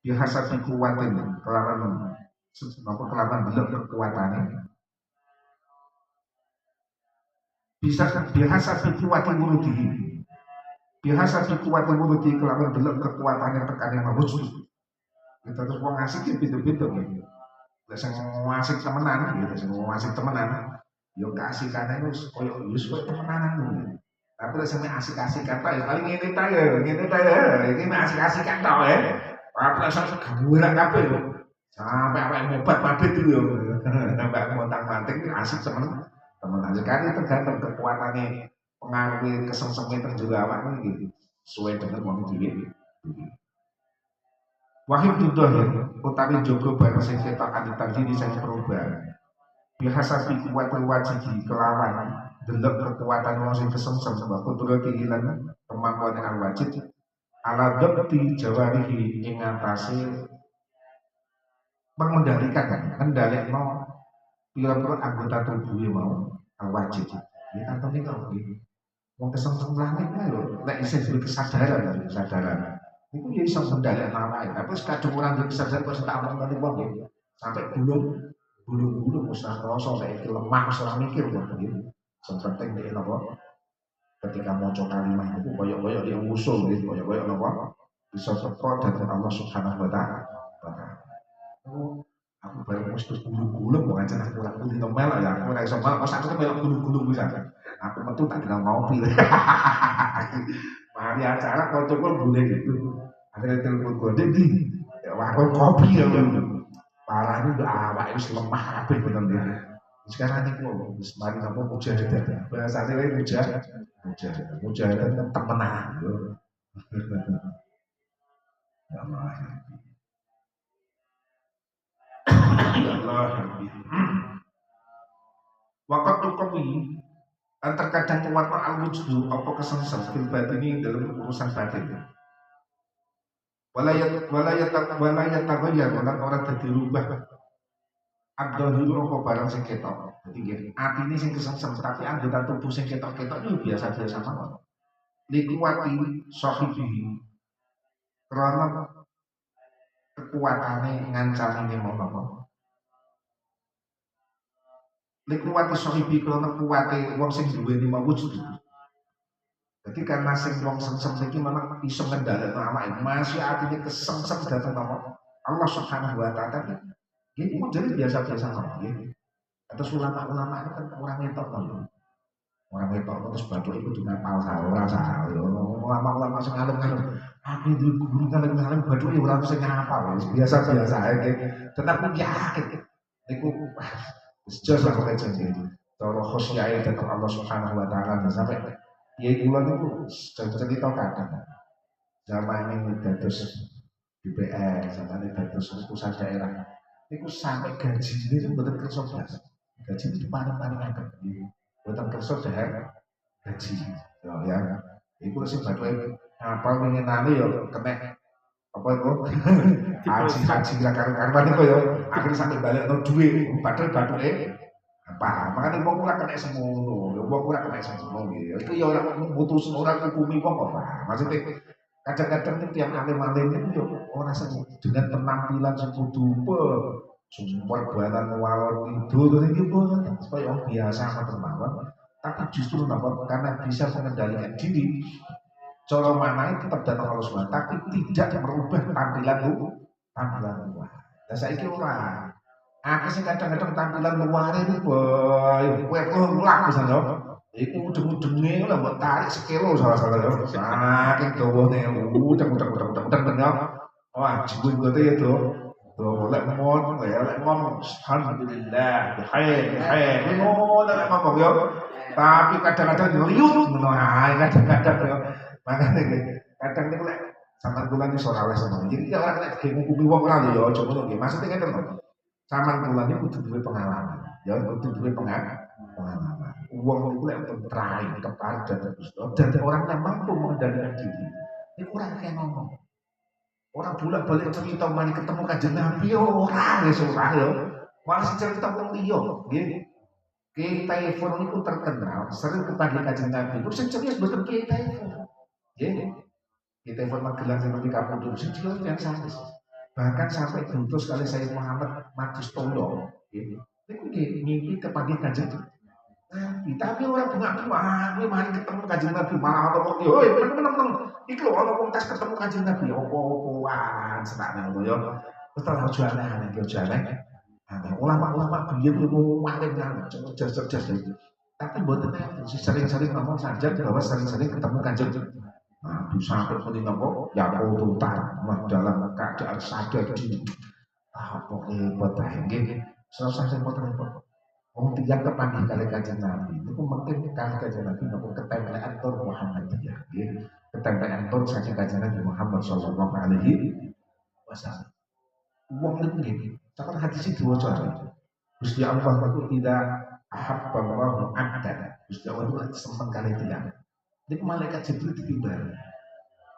bihasa kuatin kelawan apa kelawan delok kekuatannya bisa biasa kuatin murudi biasa kuatin murudi kelawan delok kekuatannya tekan yang wujud kita terus mau ngasih ke pintu-pintu gitu sing ngasih temenan gitu sing ngasih temenan yo keasikannya itu koyo koyo temenan tapi lah sampe asik-asik kata ya paling ngene ta ya iki asik-asikan ta ya apa sampe gemuran kabeh yo sampai apa obat pabrik itu yo sampai montang-manting asik temen sekali tergantung kekuatannya pengaruh kesengsem juga awak gitu sesuai dengan wong dhewe wahid tudohir utawi jogo barang sing ketok aditan diri sing perubahan biasa kuat wajib kelawan delok kekuatan wong sing kesengsem sebab kudrati hilang kemampuan yang wajib ala dokti jawarihi ing atase mengendalikan kan kendalekno pira-pira anggota tubuhnya mau wajib ya kantone kok iki wong kesengsem langit lho nek isih duwe kesadaran itu ya bisa mendadak awake tapi kadung ora duwe kesadaran kok tak omongane wong ya sampai gulung wis ora krasa saiki lemah wis ora mikir kok gitu sing penting nek napa ketika maca kalimat itu koyo-koyo dia usul gitu koyo-koyo napa bisa teko dari Allah Subhanahu wa taala aku baru mesti gulung-gulung kok aja aku ora kudu mel ya aku ora iso mel kok aku melok gulung-gulung bisa aku metu tak tinggal ngopi mari acara kancaku boleh gitu akhirnya telepon gue di ya aku kopi ya parah itu udah awak wis lemah kabeh bener dia sekarang ini kok wis mari napa mujahadah bahasane wae mujahadah temenan yo ya Allah ya Allah waktu tukawi terkadang kuat al wujud apa kesengsem fil batini dalam urusan batin walayat tagayyar lan ora dadi rubah ad-dhahiru apa barang sing ketok dadi nggih atine sing kesengsem tapi anggota tubuh sing ketok-ketok itu biasa-biasa mawon likuwati sahibihi krana kekuatane ngancamine mau apa Likuwati sahibi krono kuwate wong sing duweni mawujud. Jadi karena sing wong sengsem iki memang iso ngendhalekno awake masih artinya kesengsem datang nama Allah Subhanahu wa taala tapi ini model biasa-biasa nggih. Terus ulama-ulama itu kan orang ngetok lho. Orang ngetok terus bathuk iku kudu ngapal ora sah. Ulama-ulama sing alim-alim aku di guru alim-alim bathuk ora sing ngapal. Biasa-biasa ae. Tetapi yakin iku jelas lah kok janji. Cara khosyai datang Allah Subhanahu wa taala sampai ya kula niku cerita kadang. Zaman ini dados BPR, zaman ini dados pusat daerah. Niku sampai gaji ini mboten kersa blas. Gaji itu paling-paling mboten kersa dahar gaji. Ya. Iku sing bathuke apa mengenane ya kena apa itu haji karuan itu ya akhirnya sampai balik no duit padahal bathuke apa makanya wong ora kena semono wong ora kena semono itu ya ora mutus ora hukumi wong apa maksudnya kadang-kadang itu yang alim-alim itu ora seneng dengan penampilan sing kudu sumpah banan walon itu iki supaya orang biasa mawon tapi justru napa karena bisa mengendalikan diri cara mana tetap datang Allah SWT tapi tidak merubah tampilan luar. Dan saya kira aku sih kadang-kadang tampilan luar itu kowe ulang misalnya iku ujung-ujungnya lah buat tarik sekilo salah-salah ya saking dawane udang bener wah jiwa gue tuh ya tuh lek ngomong alhamdulillah bikhair ngomong ya tapi kadang-kadang ngeliut kadang-kadang ya makanya kadang itu lek sampean kula iki ora oleh seneng. Jadi ora kena ngukumi wong ora lho ya aja ngono nggih. Maksudnya ngeten lho. Sampean kula iki kudu duwe pengalaman. Ya kudu duwe pengalaman. Wong iku lek trai keparit dan orang yang mampu mengendalikan diri. Ini kurang kayak ngomong. Orang bolak-balik cerita mari ketemu Kanjeng Nabi ora wis ora ya. Malah cerita wong liya nggih. Kiai Taifun itu terkenal sering kepada Kanjeng Nabi. Terus serius betul Kiai Taifun. Kita pun Magelang seperti Kapundung sejauh yang sadis. Bahkan sampai diutus kali saya Muhammad Majus Tondo. Ini mimpi kepada Kanjeng Nabi. Tapi orang bunga-bunga, mari ketemu Kanjeng Nabi. Malah orang ngomong, teman-teman, itu orang tes ketemu Kanjeng Nabi. Opo-opoan, senang ya. Setelah jalan. Ulama-ulama beliau itu maling cerdas. Tapi buat sering-sering ngomong saja bahwa sering-sering ketemu Kanjeng Nabi sampai seperti nopo ya tuntar dalam keadaan sadar diri apa hebat nggih selesai repot wong tiang kepanggih kali Kanjeng Nabi itu mungkin kali Kanjeng Nabi nopo ketempelan tur Muhammadiyah nggih ketempelan tur saking Kanjeng Nabi Muhammad sallallahu alaihi wasallam wong niki sakit hati sih diwaca Gusti Allah itu tidak ahabba Allahu abdan Gusti Allah itu seneng kali tiang. Ini malaikat Jibril ditimbang.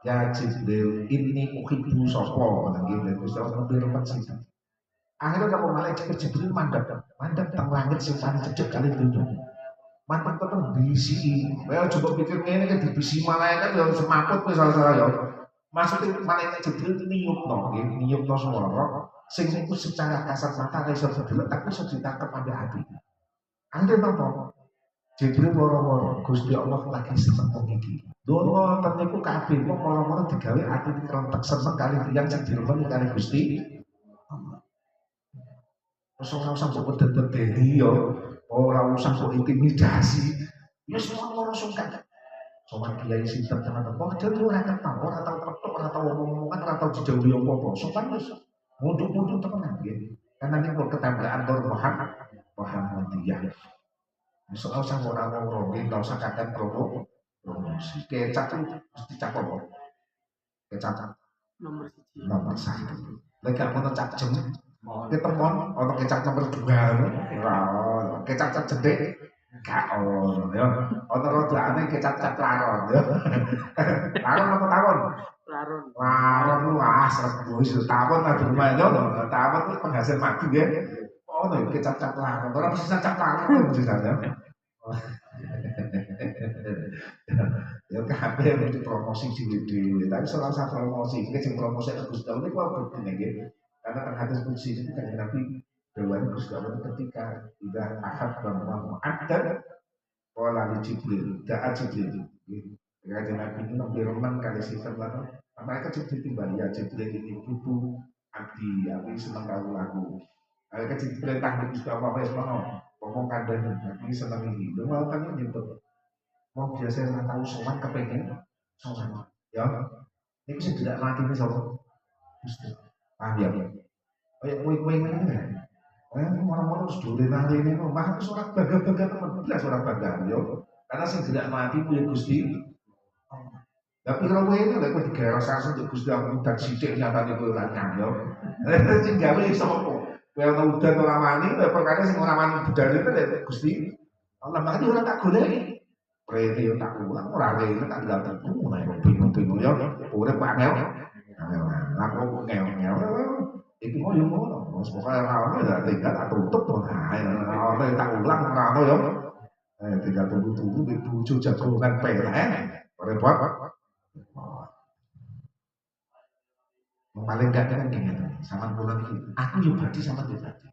Ya Jibril, ini uhibbu sopo lagi dan Gusti Allah lebih remet sih. Akhirnya kalau malaikat Jibril mandap teng langit sing paling cedek kali dunia. Mantan ketemu bisi. Well coba pikir ini kan dibisi malaikat yang semaput misalnya ya. Maksudnya malaikat Jibril itu niupno suara sing itu secara kasat mata iso didelok tapi iso ditangkap pada hati. Akhirnya napa? Jibril moro-moro Gusti Allah lagi seneng wong iki. Dono niku kabeh wong moro-moro digawe ati krentek seneng kali tiyang sing diremeni kali Gusti Allah. Terus ora usah mbok dedeni yo, ora usah mbok intimidasi. Ya semua moro sungkan. Sowan kiai sinten tenan kok dhewe ora ketang, ora tau petuk, ora tau omongan, ora tau dijauhi apa-apa. Sopan wis munduk-munduk tenan nggih. Karena niku ketambahan Nur Muhammadiyah. Soal usah orang-orang, nggak usah kakek promosi. Kecap itu mesti cap apa? Kecap nomor satu. Lagi mau cak jem, ketemuan orang kecap nomor dua, kecap jedek, kaon, ya. Orang roda aneh kecap laron, ya. Laron apa tawon? Laron lu asal bos, tawon ada rumahnya, tawon itu penghasil madu ya. Oh, nih kecap laron, orang bisa cap laron misalnya. Ya kabeh itu promosi dhewe-dhewe, tapi salah satu promosi, iki sing promosi Gusti Allah niku apa bukti nggih. Karena kan hadis kunci itu kan Nabi Dewan Gusti Allah ketika tidak ahad bahwa mu'addad pola di Jibril, da'a Jibril. Ketika Nabi ini membirman kali sifat lah. Mereka Jibril timbal ya Jibril ini ibu abdi, abdi senang kau lagu. Mereka Jibril tanggung Gusti Allah wes mau ngomong kandang Nabi senang ini. Lu mau kan nyebut mau biasa nggak tahu sowan kepengen sowan. Ya, ini bisa tidak mati nih sowan. Gusti, paham ya? Kayak kue-kue ini kan. Orang-orang sedulur nanti ini, mah itu surat bangga-bangga teman, tidak surat bangga, yo. Karena saya tidak mati punya Gusti. Tapi kalau gue itu lek tiga rasa untuk Gusti Allah dan sidik nyata di bulannya, yo. Sing gawe iso apa? Kowe ana udan ora wani, perkara sing ora wani budal itu lek Gusti Allah mati ora tak goleki. Prene yo tak ulang, ora rene tak tinggal terku, bingung-bingung yo. Urip kok angel. Aku ngel-ngel. Iki mau yo ngono. Pokoke ora ya tinggal tak tutup to. Nah, ora tak ulang ora ono yo. Tinggal tunggu-tunggu di bojo jagongan pelek. Repot. Paling gak kan gini sama pulang iki. Aku yo badi sama dia badi.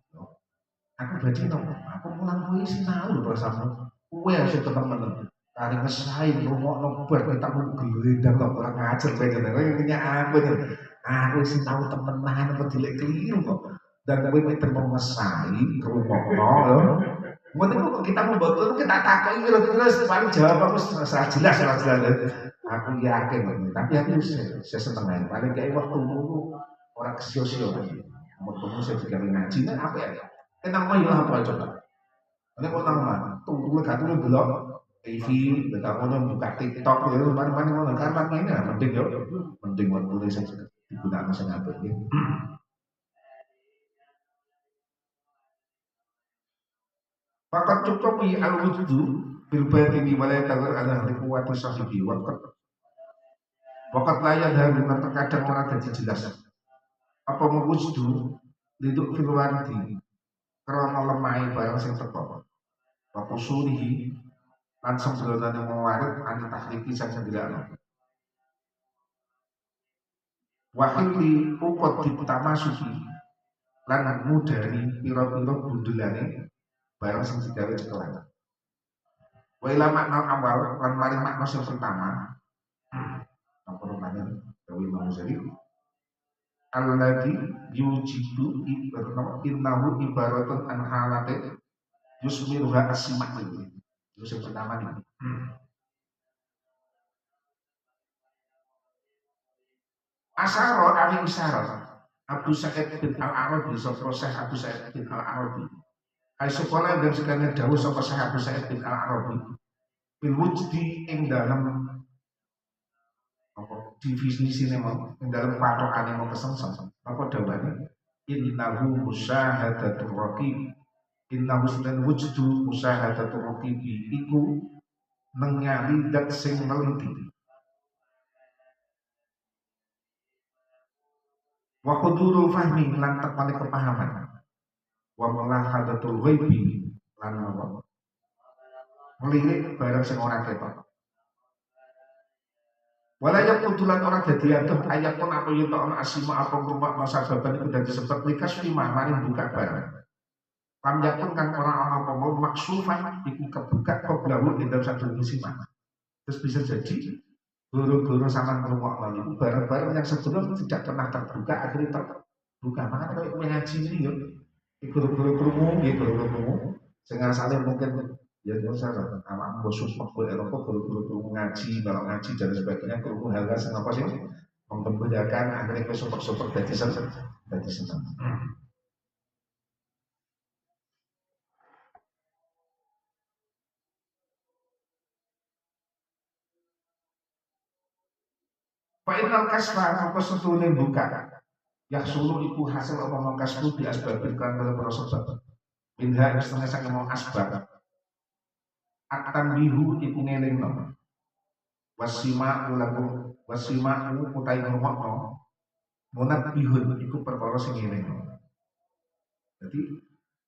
Aku badi no. Aku pulang kuwi sinau lho bersama. Kowe harus temen-temen. Kari ngesain rungokno bar kita mau gelendang kok ora ngajar pengen. Ini aku. Aku sih tahu temenan apa dilek keliru kok. Dan kowe mau ngesain rungokno lho. Mungkin kok kita mau betul kita takut terus paling jawab aku jelas. Aku yakin, tapi aku saya seneng aja. Paling kayak waktu dulu orang kesio-sio lagi. Waktu saya juga ngaji kan apa ya? Kenang mau ya apa coba? Ini kok nama? Tunggu gak dulu belum. TV, kita mau buka TikTok, ya mana-mana mau karena ini mending yo, mending waktu saya digunakan saya apa ini. Fakat cukup al-wujudu bil-batini walaya tagar ala ahli kuwati sahibi wakat layan dengan terkadang orang jadi jelas apa mewujudu liduk filwardi karena lemai barang yang terbawa waktu surihi langsung berlalu yang mewarit anti takliki sang sendirian wakili ukot di utama suci lan mudari piro-piro bundulane barang sing digawe cekelan. Waila makna awal lan maring makna sing pertama. Apa namanya? Dewi Mahuzali. Alladzi yujibu innahu ibaratun an halate yusmiruha asma' itu. Itu yang pertama nih. Asaro ali isyarat Abu Sa'id bin Al-Arabi sapa Syekh Abu Sa'id bin Al-Arabi. Hai sekolah dan sekalian dawuh sapa Syekh Abu Sa'id bin Al-Arabi bil wujdi ing dalam apa definisi mau ing dalam patokane mau kesengsen apa dawuhane innahu musyahadatur raqib innahu sunan wujdu musyahadatur raqib iku ningali dat sing neliti wa hudurul fahmi lan tekane kepahaman wa mulahadatul ghaibi lan apa melirik barang sing ora ketok. Walayat kudulan orang jadi aduh ayat pun apa yuta on asima apa rumah masa baban itu dari sebab likas lima maring buka barang. Lam pun kan orang apa mau maksufan itu kebuka kok belawut di dalam satu musiman. Terus bisa jadi guru-guru sama rumah lalu barang-barang yang sebelum tidak pernah terbuka akhirnya terbuka. Maka kalau mengaji ini yuk guru-guru kerumuh sehingga saling mungkin ya saya awak bosus waktu Eropa guru-guru ngaji kalau ngaji dan sebagainya guru hal-hal apa sih membedakan akhirnya ke super dari senang. Pak Inal Kasfa apa sebetulnya buka yang suruh itu hasil omong kasbu di asbabin kan dalam proses pindah setengah saya ngomong asbab akan bihu iku ngelingno wasima ulaku wasima utai ngomongno munat bihun iku perkara sing ngelingno. Jadi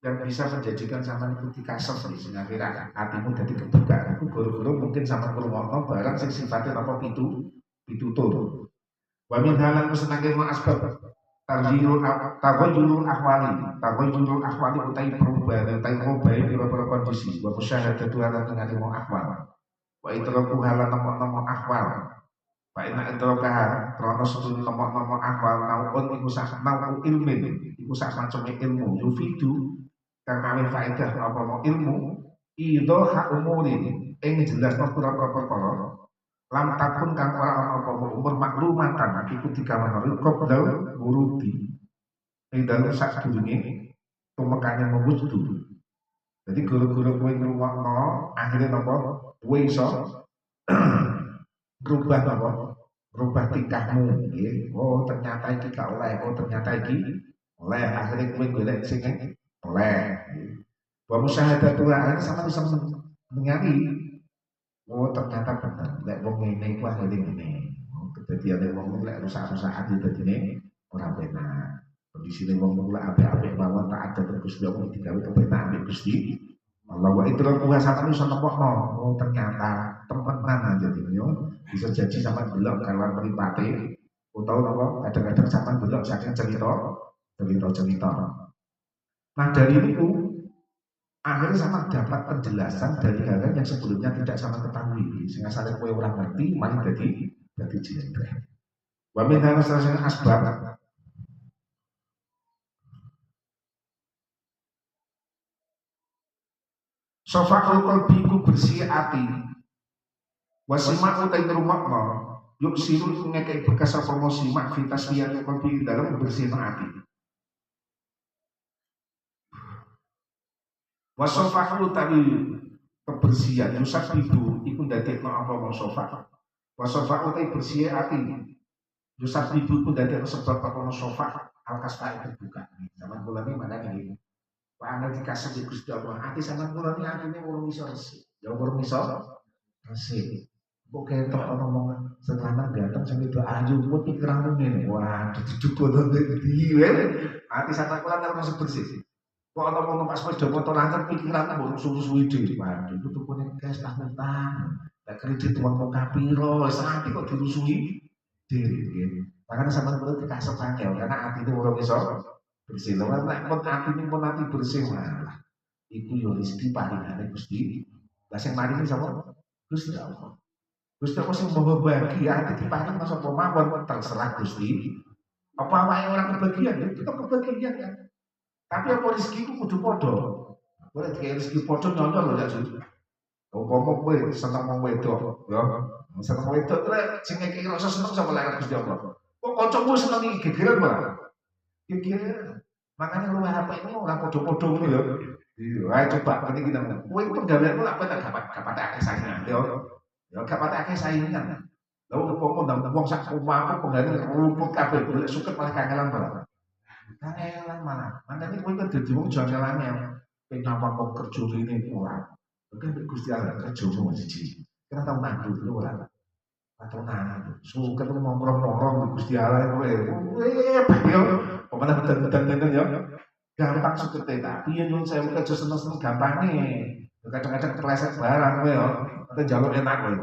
yang bisa menjadikan sama itu dikasar sehingga akhirnya hatimu jadi kebuka. Aku guru-guru mungkin sama ngomongno barang sing sifatnya apa pitutur. Wa min halan musenake ma asbab Taghayyurul ahwali utai perubahan pira-pira kondisi wa musyahadatu ala ngalimo ahwal wa idraku hala nomor ahwal wa inna idrakaha krono sedulur nomor ahwal naun iku sak nau ilmin iku sak maceme ilmu yufidu kang awe faedah apa mau ilmu idha umuri ing jelasno pira-pira perkara lam takun kang ora ana apa umur maklumatan iku dikamani qabdal wurudi ing dalem sadurunge tumekane mewudu. Jadi guru-guru kowe ngrungokno akhirnya napa kowe iso berubah napa berubah tingkahmu nggih. Oh ternyata iki gak oleh, oh ternyata iki oleh, akhirnya kowe golek sing oleh. Wa musyahadatu ana sama bisa mengali. Oh ternyata bener, lek wong ngene iku akhirnya ngene. Oh kedadiane wong lek rusak-rusak ati dadine ora benar. Kondisine wong mulai apik-apik mawon tak ada Gusti Allah digawe kepenak ambek Gusti Allah wa itu kuwi sampeyan iso nepokno. Oh ternyata temenan aja yo bisa jadi sampeyan delok kawan mripate utawa napa kadang-kadang sampeyan delok saking cerita. Nah dari itu akhirnya sama dapat penjelasan dari hal yang sebelumnya tidak sama ketahui. Sehingga asale kowe ora ngerti malah dadi jlebreh. Wa min hasil asbab Sofakul qalbi ku bersih ati. Wasimak utai ngrungokno yuk siru ngekek bekas apa musimak fitas liyan qalbi dalam bersih ati. Wasofakul tadi kebersihan yusak ibu iku ndadekno apa mau sofak. Wasofakul tadi bersih ati. Yusak ibu iku ndadekno sebab apa mau sofak al-kasfa terbuka. Zaman bulan ini mana ini? Pangan dikasih di Gusti Allah, hati sama kula ni atine urung iso resik. Ya urung iso resik. Kok ketok ana omongan setelah ganteng sing itu ayu pun pikiranmu ngene. Wah, duduk ndi hati sama kula ora masuk bersih. Kok ana ngomong pas sepeda motor lancar pikiranmu mbok susu-suwi dhewe. Waduh, itu tukune cash lah mentang. Lah kredit uang mau kapiro, wis ati kok dirusui dhewe. Makanya sama kula dikasih pangkel karena atine urung iso bersih. Lawan nek pun atine pun ati bersih malah. Iku yo rezeki paringane Gusti. Lah sing maringi sapa? Gusti Allah. Gusti Allah sing mau bahagia ati diparing sapa mawon terserah Gusti. Apa awake ora kebagian? Itu kebagian kan. Tapi apa rezekiku kudu padha. Kowe dikek rezeki padha nyonyo lho ya Gus. Umpama kowe seneng wong wedok, ya. Seneng wedok rek sing ngekeki rasa seneng sapa lek Gusti Allah. Kok kancamu seneng iki gegeran malah. Gegeran. Makanya lu HP ini orang podo-podo ini ya. Iya, ayo coba penting kita ngomong. Kowe penggaweanmu apa tak dapat akeh saingan, yo. Ya dapat akeh saingan. Lalu kepomong ndang wong sak omahku penggawean rumput kabeh golek suket malah kangelan malah. Kangelan malah. Makane kowe kan dadi wong jangelan penyapa kok kerja rene ora. Oke Gusti Allah kerjamu siji. Kira tau nanggung lho ora. Atau nang suket ngomong-ngomong Gusti Allah kowe. Yo pemana betul-betul ngene ya. Gampang sukete tapi ya nyun saya kerja seneng-seneng gampang nih. Kadang-kadang terleset barang kowe ya. Ate njaluk enak kowe.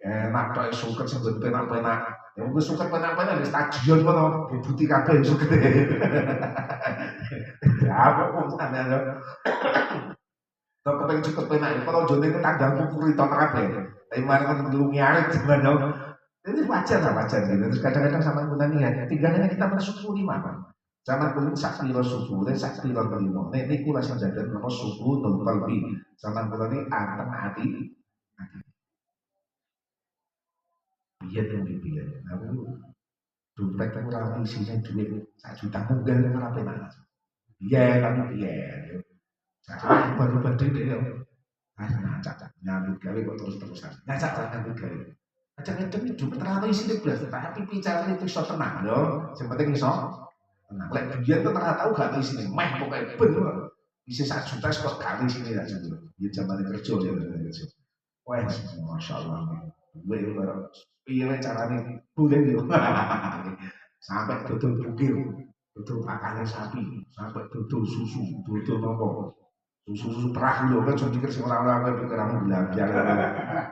Enak tok suket sing penak-penak. Ya wis suket penak-penak wis tajion ngono, bubuti kabeh sukete. Ya apa kok sampeyan ya. Tok pengen cukup penak, kalau jone tanggalmu kurito kabeh. Tapi mari kan ngelungi arit sebenarnya. Ini wajar lah wajar gitu. Terus kadang-kadang sama gunanya ya, tinggalnya kita bersyukuri mana. Zaman dulu sakti lo syukuri, sakti lo terima. Ini kula sing jaga nama syukur dan qalbi. Zaman dulu ini anteng hati. Biar yang biar. Aku dompet kurang isinya duit 1 juta munggah dengan apa nak? Biar tapi biar. Saya baru-baru deh ya. Ngacak, nyambut gawe kok terus-terusan. Ngacak nyambut gawe. Kadang-kadang itu terlalu isi belas, tapi bicara itu iso tenang loh. Yang penting iso tenang. Lek biar tuh ternyata tahu gak isi nih, meh pokoknya bener. Isi 1 juta kok kali sini aja dulu. Dia zaman kerja dia kerja. Wah, masya Allah. Gue barang, iya caranya boleh dia. Sampai dodol bugil, dodol pakannya sapi, sampai dodol susu, dodol nopo. Susu perah lho kan pikir sing ora-ora pikir kamu belajar.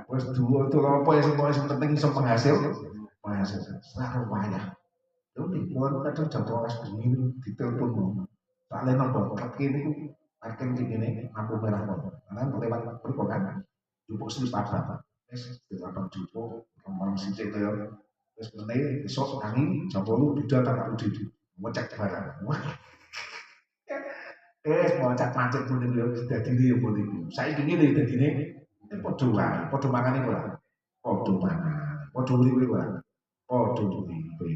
Wis duwe itu apa ya sing penting iso penghasil. Penghasil. Selalu banyak. Tapi kalau kadang jam 12 bengi ditelepon soalnya nopo truk ini parkir di gini lampu merah nopo. Karena lewat berko kan, jupuk sih apa? Di lapang jupuk, malam sih itu ya. Terus meneh besok angin jam 8 tidak tak udah mau cek barang. Mau cek macet pun itu dadi dia pun itu. Saya ingin dia dadi ini podo wae, podo mangane ora. Podo mangan, podo uripe ora. Podo uripe.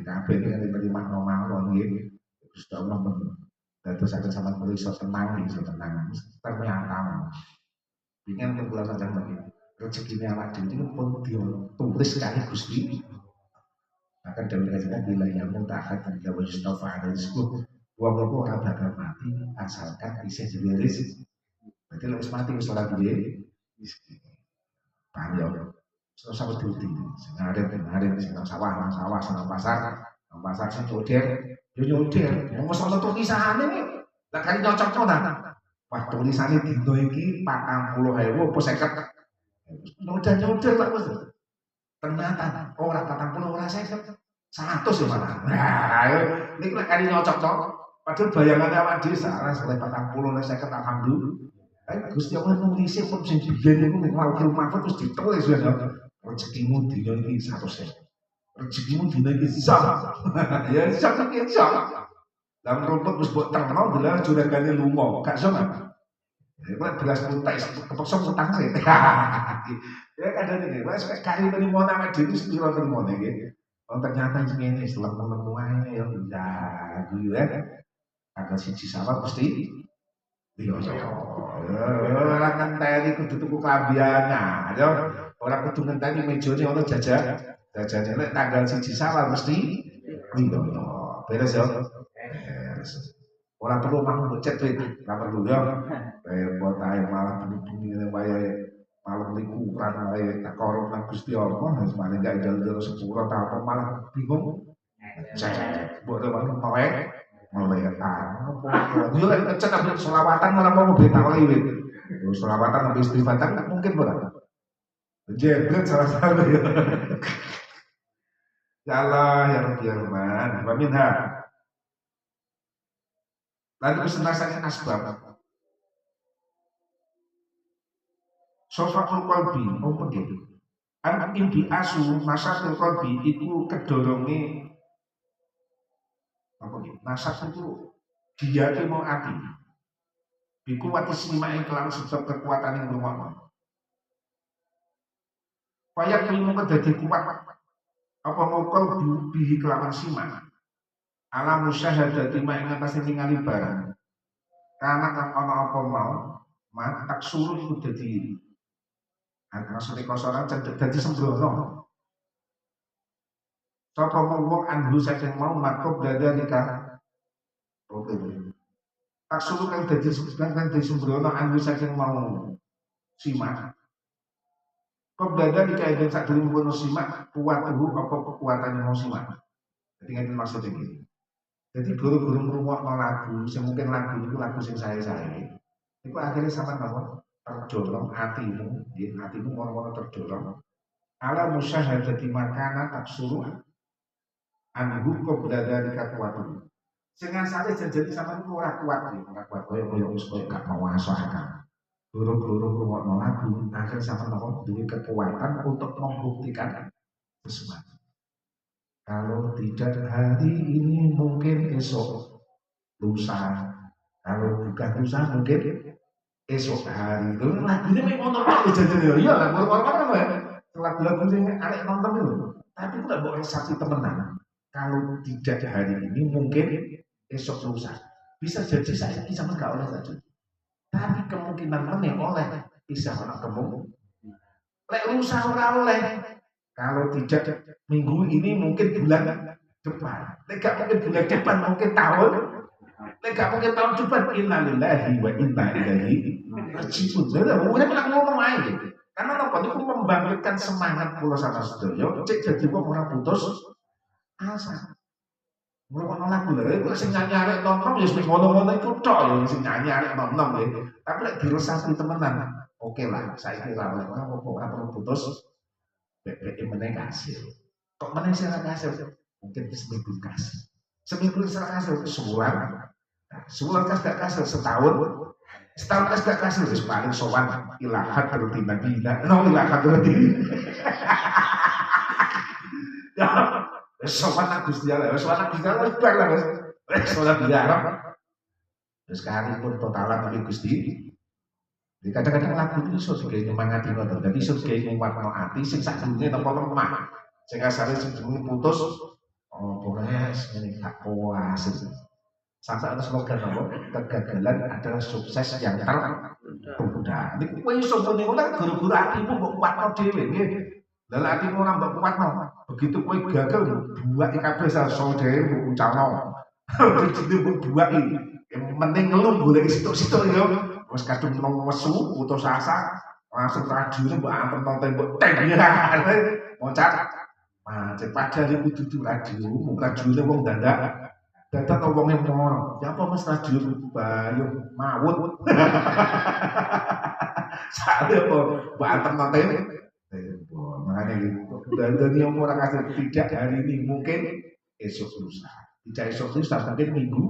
Kabeh iki nerima mawon nggih. Gusti Allah men dadosaken sampeyan iso tenang, ternyata ingin ke bulan Ramadan lagi. Rezeki awak dhewe iki pun ditulis kali Gusti. Maka dari kita bila yang mutahat dan gawe istofa ada rizku wong iku ora bakal mati asalkan bisa jadi rezeki. Berarti lek mati wis ora duwe rezeki. Paham ya? Terus sampe diuti. Sing ngarit sing sawah, sing pasar sing joder, yo joder. Wong wis ana tulisane iki. Lah kan nyocokno ta. Wah, tulisane dino iki 40.000 apa 50. Nyodar tak wis. Ternyata ora 40 ora 50. 100 ya malah. Nah, ini kali nyocok cok. Padahal bayangannya awak dhewe salah oleh 40 oleh 50 alhamdulillah. Gusti Allah nulis pun sing biyen niku nek Lauhul Mahfuz terus ditulis ya. Rezekimu dina iki 100.000. Rezekimu dina iki zam. Ya zam iki zam. Dalam rumput wis mbok terno gelar juragane lunga. Gak iso kan? Ya belas muntai kepeksa utang sih. Ya kadang iki wis kari tadi mau nama dhewe sepiro terima iki. Oh ternyata ini setelah menemuannya ya udah gitu ya. Agak siji sama pasti iya orang ngenteni kudu tuku klambiane ya orang kudu ngenteni mejane ana jajane nek tanggal siji Syawal mesti iya beres ya ora perlu mangun cet ora perlu ya repot ae malah bengi-bengi wae malam liburan wae tak korup nang Gusti Allah wis malah gak jalo-jalo sepuro ta apa malah bingung cek mbok melek apa yo lek cek ambil selawatan malah mau betawi wit selawatan ambil istighfar kan mungkin ora jebret salah satu ya Allah ya Rabbi ya Rahman wa minha lalu kesenasanya asbab Sofakul qalbi, apa gitu? An imbi asu nasakul qalbi itu kedorongnya apa gitu? Nasak itu dia itu mau ati. Biku wati sinima yang kelang sebab kekuatan yang bermakna. Payak ilmu kedadi kuat. Apa mau kau bihi kelawan sima? Alam musyahadati ma ing atas ningali barang. Karena kan ana apa mau, tak suruh itu dadi maksudnya kosoran jadi sembrono. Sapa wong anhu saking mau makop dada nikah. Oke. Tak suruh kan jadi sembrono anhu saking mau simak. Kop dada nikah yang sak dulu mengkono simak kuat apa kekuatannya mau simak. Jadi ngerti maksudnya gitu. Jadi guru-guru ngrungokno lagu, sing mungkin lagu itu lagu sing saya. Itu akhirnya sama apa? Terdorong hatimu, hatimu orang-orang terdorong. Ala musyahadati makana tak suruh anhu berada di kekuatan. Sehingga saya jadi sama itu orang kuat koyo wis koyo gak mau akan. Guru-guru rumah lagu akhir sama nopo duwe kekuatan untuk membuktikan sesuatu. Kalau tidak hari ini mungkin esok lusa. Kalau bukan lusa mungkin esok hari itu lagunya memang normal jadi ya lagu normal kan ya lagu-lagu yang arek nonton itu tapi itu gak boleh saksi temenan kalau tidak hari ini mungkin esok lusa bisa jadi saya sama gak oleh saja tapi kemungkinan mana oleh bisa orang kemungkinan lek lusa ora oleh kalau tidak minggu ini mungkin bulan depan lek gak mungkin bulan depan mungkin tahun lek gak mungkin tahun depan innalillahi wa inna ilaihi rajiun. Jadi mulai pernah ngomong aja. Karena apa itu membangkitkan semangat pulau sama sedaya. Cek jadi wong ora putus asa. Mulai ono lagu lho, kok sing nyanyi nom-nom ya wis ngono-ngono iku tok ya sing nyanyi nom-nom ya. Tapi lek diresapi temenan, oke lah, saiki ora ora perlu putus. BBM meneh hasil. Kok meneh sing hasil? mungkin seminggu kasil. Seminggu kasil sebulan. Sebulan gak kasil setahun. Setahun gak kasil wis paling sowan ilahat berarti Madinah. No ilahat berarti. Ya, sowan Gusti Allah, sowan Gusti Allah wis bar lah wis. Sowan biarap. Wis karipun totalan tapi Gusti. Jadi kadang-kadang lagu itu iso digawe nyemangati ngoten. Dadi iso digawe nguatno ati sing sadurunge napa lemah. Sing asale sing putus Polres ini tak puas. Sampai ada slogan apa? Kegagalan adalah sukses yang tertunda. Ini kowe iso muni ngono guru-guru atimu mbok kuatno dhewe nggih. Lah atimu ora mbok kuatno. Begitu kowe gagal buaki kabeh sawo dhewe mbok ucapno. Begitu mbok buaki mending ngeluh golek situk-situk ya. Wis kadung mesu putus asa langsung radione mbok antem tembok teng ya. Moncat. Macet padahal iku dudu radio, radione wong dadak. Dadak kok wong moro. Ya apa Mas radio bayu mawut. Sale apa mbok antem tembok. Makanya gitu. Dan yang orang kasih tidak hari ini mungkin esok lusa. Tidak esok lusa mungkin minggu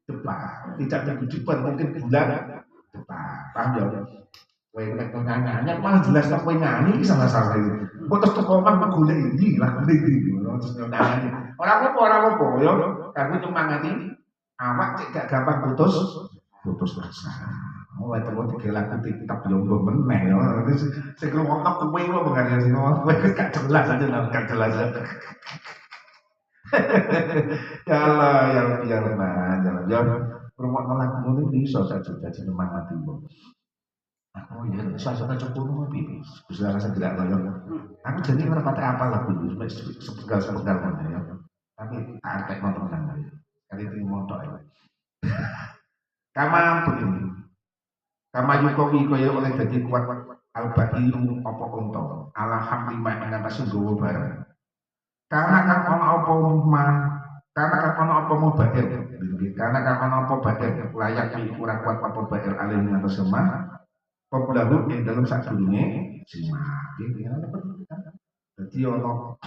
depan. Tidak minggu depan mungkin bulan depan. Paham ya? Kowe nek nyanyi malah jelas kok kowe nyanyi iki salah-salah itu. Kok terus teko omah golek iki lah iki. Terus nyanyi. Ora apa-apa ya. Karena nyemangati awak cek gak gampang putus asa. Mulai terus tiga lagu TikTok yo meneh ya. Sing ngrungokno kowe kok bengane sing kowe gak jelas aja nang gak jelas. Ya Allah ya biar man ya ngrungokno lagu ngono iso saja dadi nyemangati wong. Oh iya, suasana cukup piye? Bisa rasa tidak loyo. Aku jadi ora pati apal lagu itu, sepenggal-sepenggal ya. Tapi artek nonton nang kali itu montok ya. Kama begini. Kama yukowi kaya oleh dadi kuat al-badiru apa unta. Alhamdulillah ing atas nggawa barang. Karena kan ana apa mah, karena kan ana apa mau bair. Karena kan ana apa bair layak ora kuat apa bair alih ing atas semah. Peblahu yang dalam sadurunge simak iki ana penting. Dadi ana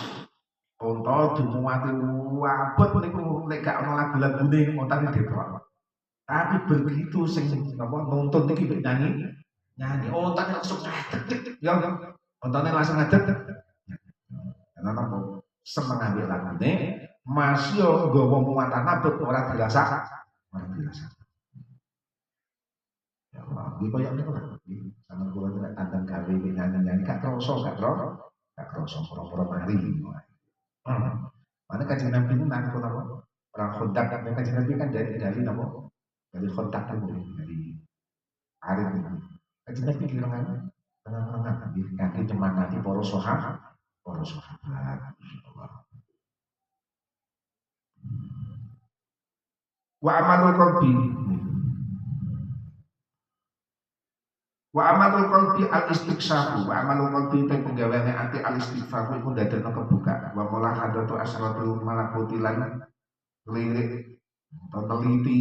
unta dumuati abot niku nek gak ana lagu-lagune ontane dhewe. Tapi begitu sing apa nuntun iki mek nyanyi ontane langsung ngadeg ya ontane langsung ngadeg. Karena apa seneng ambil lagune masih nggawa muatan abot ora dirasa. Ya Allah, iki koyo niku lho. Sama kula nek tandang gawe nyanyi-nyanyi gak kroso pura-pura mari. Mana Kanjeng Nabi itu nang kota apa? Perang Khandaq kan Kanjeng Nabi kan dari apa? Dari Khandaq itu dari Arif itu. Kanjeng Nabi kirangan tengah-tengah kaki demangati para sahabat. Wa amalul qalbi Wa amalul qalbi al-istighfaru wa amalul qalbi te penggaweane ati al-istighfaru iku ndadekno kebuka wa mula hadatu asratul malakutilan lirik teliti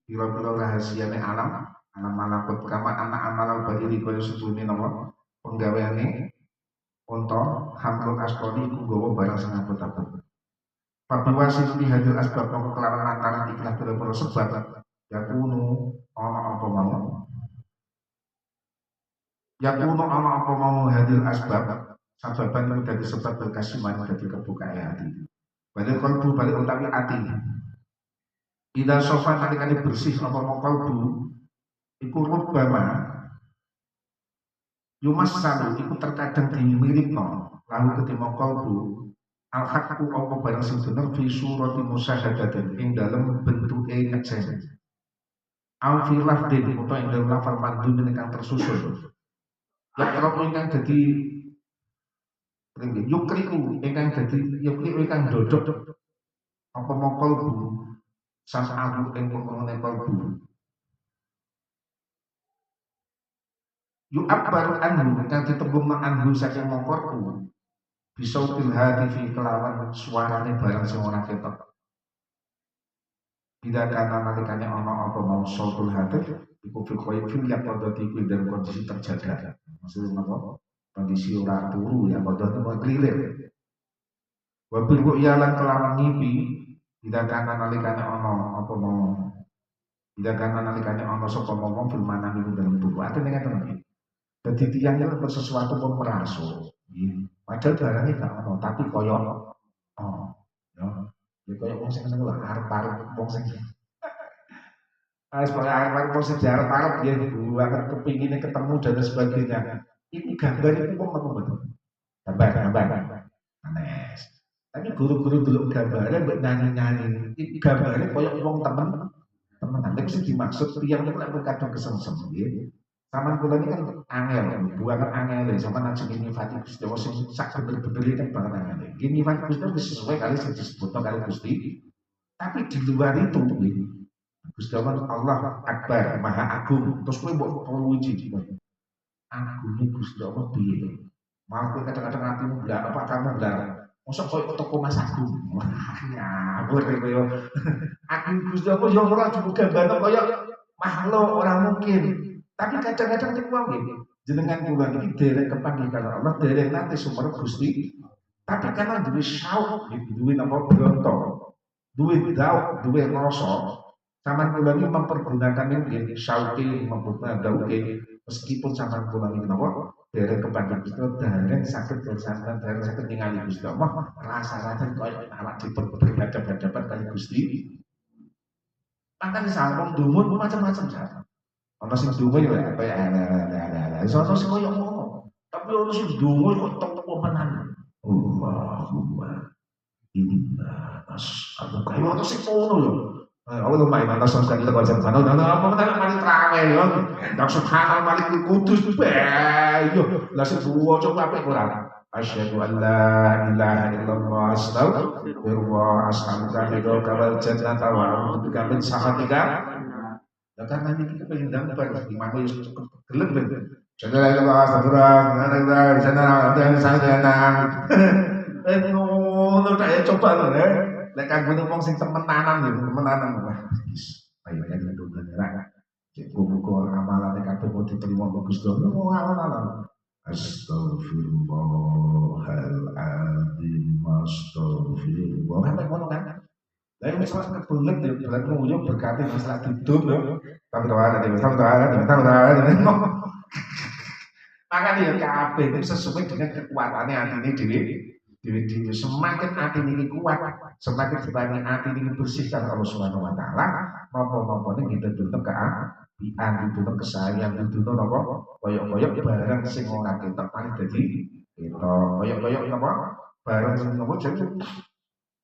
pira-pira rahasiane alam malakut kama anak amal badiri kaya sedune napa penggaweane unta hamlul asqali iku nggawa barang sing abot-abot pabiwasi fi hadil asbab moko kelawan lantaran ikhlas pira-pira sebab yakunu ana apa mau yakunu ana apa mau hadil asbab sababan itu dari sebab berkasiman dari kebukaan hati balik kalbu balik utawi hati ida sofa nalikane bersih apa mau kalbu iku rubama yumas salu iku terkadang dimiripno lalu ketima kalbu al-haqqu apa barang sing bener fi surati musyahadatin ing dalem bentuke nyakseni au fi lafdin utawa ing dalem lafal mandun ingkang tersusun ya kalau ingkang dadi yukriku ingkang dadi yukriku ingkang dodok apa mokol bu sang aku ing pengene kalbu yu akbaru anhu ingkang ditembungna anhu saking mokorku bisa hati fi kelawan suarane barang sing ora ketok tidak karena nalikane ana apa mau sautul hati iku fi khaifin ya pada iku dalam kondisi terjaga maksudnya apa kondisi ora turu ya pada itu kelilir Wabil ru'ya lan kelawan ngipi tidak kana nalikane ana apa mau tidak kana nalikane ana sapa ngomong fil manami dalam tubuh atene ngaten iki. Dadi tiyang yen sesuatu pun merasuk. Padahal barangnya gak ono tapi koyo oh ya. Ya koyo wong sing seneng lah arep-arep wong sing sebagai arep-arep wong sing arep-arep ya banget kepinginnya ketemu dan sebagainya. Ini gambar itu kok betul. Gambar. Aneh. Tapi guru-guru dulu gambarnya mbak nyanyi-nyanyi. Ini gambarnya koyo wong temenan. Tapi sih dimaksud tiyang itu lek kadang kesengsem nggih. Taman kula ini kan angel, bukan angel sama nasi ini Fatih Gusti Allah sing sak bener-bener kan banget angel. Gini Fatih Gusti Allah sesuai kali sing disebut kali Gusti. Tapi di luar itu Gusti Allah Akbar, Maha Agung. Terus kowe mbok perluji. Agungnya Gusti Allah piye? Mau kowe kadang-kadang atimu bla apa kamu bla. Mosok koyo toko Mas Agung. Wah, ngawur koyo. Agung Gusti Allah yo ora cukup gambar koyo makhluk orang mungkin. Tapi kadang-kadang nek wong iki jenengan kula iki derek kepanggih karo Allah, derek nate sumber Gusti. Tapi karena duwe syauk, duwe napa bronto, duwe dauk, duwe rasa, sampean kula iki mempergunakan ini syauke mempergunakan dauke meskipun sampean kula iki napa derek kepanggih Gusti, derek saged bersama, derek saged ningali Gusti Allah, rasa-rasa koyo awak berhadapan-hadapan kali Gusti. Makanya sampun dumun macam-macam saja. Ono sing dungo ya kaya ala. Sono sing koyo ngono. Tapi ono sing dungo kok teko menan. Allahumma inna nas'aluka. Ono sing ngono lho. Allah main atas sekali kita baca sana. Apa menan mari trawe yo. Dak subhanallah malik kudus yo. Lah sing duwo coba apik ora. Asyhadu an la ilaha illallah astaghfirullah as'aluka bidaka wal jannata wa a'udzu bika min sakhatika. Ya karena ini kita pengen gambar, gimana ya cukup gelap kan? Jangan itu bahas aturan, di sana ada yang sangat enak. Ngono tak ya coba loh ya. Lek kan gue ngomong sing temenanan lah. Ayo ya itu beneran. Buku amalan kabeh mau diterima bagus dong. Mau ngalan. Astagfirullahaladzim, astagfirullah. Sampai ngono kan? Lalu misalnya kebelet ya, berarti mau berkati masalah hidup ya. Tapi doa ada, maka dia kabeh itu sesuai dengan kekuatannya hati ini dewi. Semakin hati ini kuat, semakin sebanyak hati ini bersih karena Allah Subhanahu Wa Taala, nopo ini kita tutup ke ditutup kesayang, ditutup nopo koyok barang sing ora kita paling jadi kita koyok nopo barang sing nopo jadi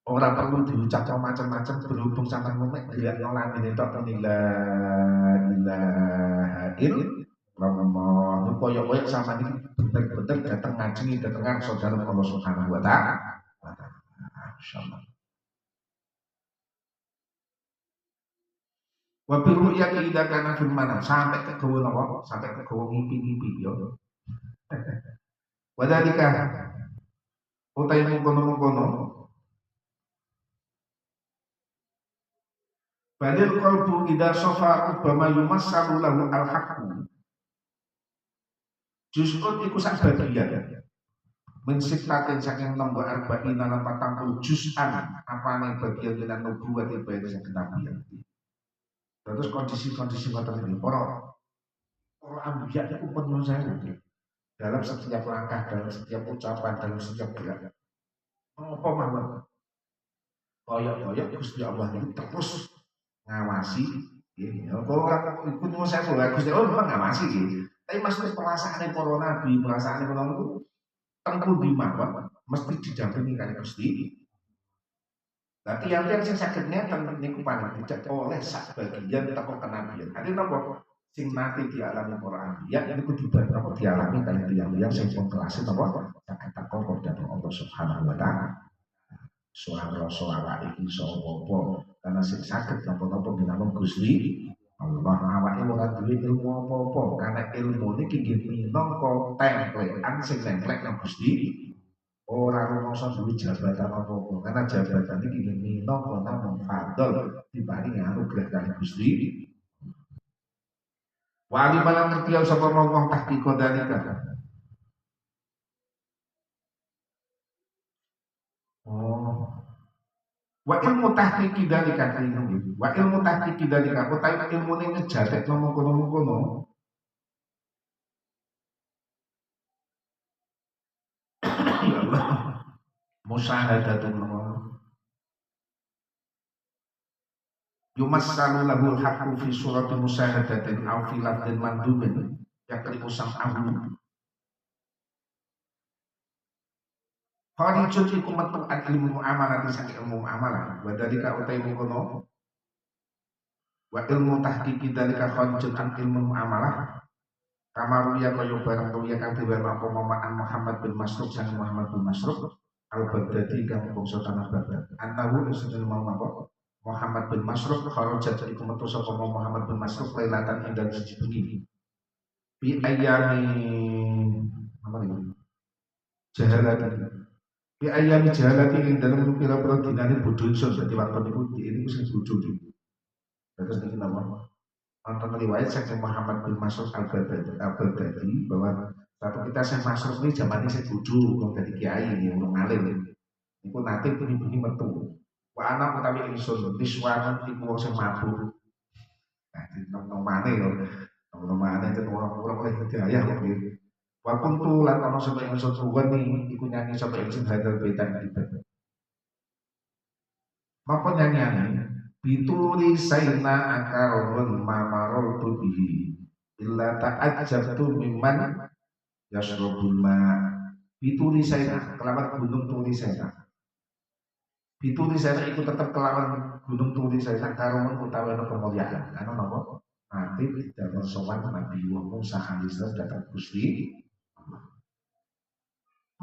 orang perlu diucapkan macam-macam berhubung sama mumek lihat orang ini tak ilaha illallah koyok sama ini betul-betul datang ngaji datang saudara Allah Subhanahu Wa Taala. Insyaallah. Wabil ru'yat idza kana fil manam sampai ke gawe napa sampai ke gawe ngimpi-ngimpi yo. Wadalika utai mengkono Balil qalbu idza safa ubama yumassalu lahu al-haqqu. Juz'un iku sak bagian. Mensitaken saking nomor arba'in lan 40 juz'an apane bagian dengan nubuwat ibadah sing kenabian. Terus kondisi-kondisi ngoten iki para ambiya itu penuh saya dalam setiap langkah, dalam setiap ucapan, dalam setiap gerak. Apa mawon? Koyok Gusti Allah itu terus ngawasi, ya. Kalau orang ikut mau saya Gusti Allah memang ngawasi, gitu. Tapi maksudnya perasaan para nabi, perasaan para itu tengku di mawon, mesti didampingi kali Gusti. Nah, tiang-tiang sing saged ngeten niku paling tidak oleh sak bagian teko kenabian. Ade napa sing nate dialami para anbiya niku dibantu dialami kali tiang-tiang sing pun kelas napa saged teko dhateng Allah Subhanahu Wa Taala. Suara iki sapa karena sing saged napa-napa dinamung Gusti Allah. Awake ora duwe ilmu apa-apa karena ilmu niki nggih minangka templekan sing templek nang Gusti. Orang rumangsa duwe jabatan apa-apa karena jabatan iki minangka namung fadl diparingi anugerah kali Gusti. Wali malang ngerti sapa wong tahqiq dalika. Oh, Wa ilmu tahqiqi dalika ilmu. Wa ilmu tahqiqi dalika utawi ilmu ning ngejatek mengkono-mengkono. Ya Allah. Musyahadatun yumassalu lahul haqqu fi surati musyahadatin aw fi lafdin mandubin yakrimu sam'ahu. Kharijun iku metu an ilmu muamalah saking ilmu muamalah wa dalika utai mengkono wa ilmu tahqiqi dalika kharijun an ilmu muamalah kamaru ya kaya barang ruya kang diwen apa Muhammad bin Masruq sang Muhammad bin Masruq al-Baghdadi kang bangsa tanah Baghdad annahu isnul apa Muhammad bin Masruq kharajat iku metu sapa Muhammad bin Masruq lailatan ing dalem siji bengi bi ayami apa iki jahalati di ayam jalan ini dalam pira-pira dinane bodho ingsun dadi waktu niku ini sing bodho iki. Terus niki napa? Wonten riwayat saking Muhammad bin Mas'ud al-Baghdadi bahwa satu kita sing Mas'ud ini zamane sing bodho wong dadi kiai wong alim. Niku nate bengi-bengi metu. Wa ana utawi ingsun diswana iku wong sing mabuk. Nah, nomane lho. Nomane itu orang-orang oleh hidayah kok nggih. Wa kuntu lan ana sapa ingsun suwani iku nyanyi sapa ingsun hadal baitan ibadah. Maka nyanyiane bituri sayna akarun mamarul bihi illa ta'ajjabtu mimman yasrabul ma bituri sayna kelawan gunung turi sayna. Bituri sayna iku tetep kelawan gunung turi sayna karun utawa kemuliaan. Ana napa? Nanti tidak sowan Nabi Musa alaihi salam datang Gusti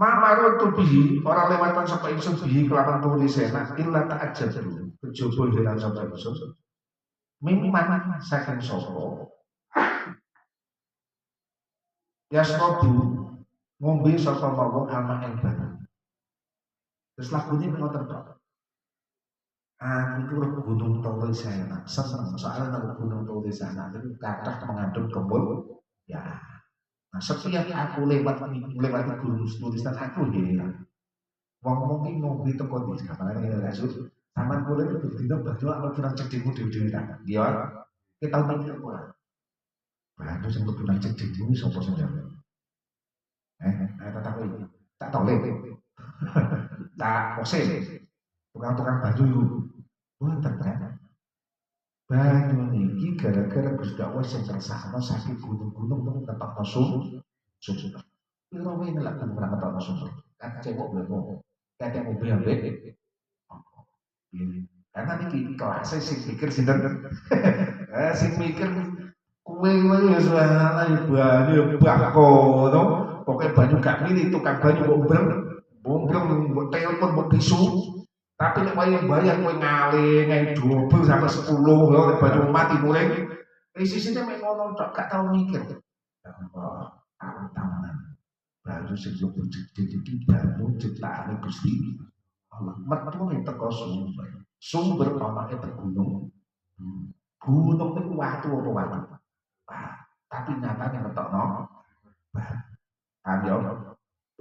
Mamarun tubihi orang lewatan sapa ingsun bihi kelawan tulis enak illa ta'ajjab dulu kejaba heran sapa ingsun mimman saking sapa yasrobu ngombe sapa wong ama ing barang terus lagune ngoten tok aku itu gunung tulis enak seneng soalnya nang gunung tulis enak itu kathah mengandung kebul ya. Nah, setiap aku melewati gunung tulisan aku heran. Wong iki ngombe teko ndi kapan ya Rasul. Saman kula itu dina baju ana kurang cedhekmu dhewe-dhewe ta. Ya. Kita tau mikir ora. Baju sing kurang cedhekmu sapa sing jamin. Tak iki. Tak tole. Tak osen. Tukang-tukang baju iku. Wonten ta. Banyu niki gara-gara Gusti Allah sing kersakno saking gunung-gunung nang ketokno sumur. Piro wae nek gunung ora ketokno sumur. Kan cewek blemo. Kadang mobil ambek. Karena niki kelas sing pikir sinten. Sing mikir kowe wis ana banyu bako to. Pokoke banyu gak milih tukang banyu mbok telepon mbok bisu. Tapi nek wayang bayang kowe ngale 20 sampai 10 lho nek baju mati mulai. Isine mek ngono tok gak tau mikir. Tahunan. Baru sing iki baru ciptaane Gusti Allah. Metu nek teko sumber. Sumber pamane tergunung. Gunung niku watu apa watu? Tapi nyatane ngetokno. Ayo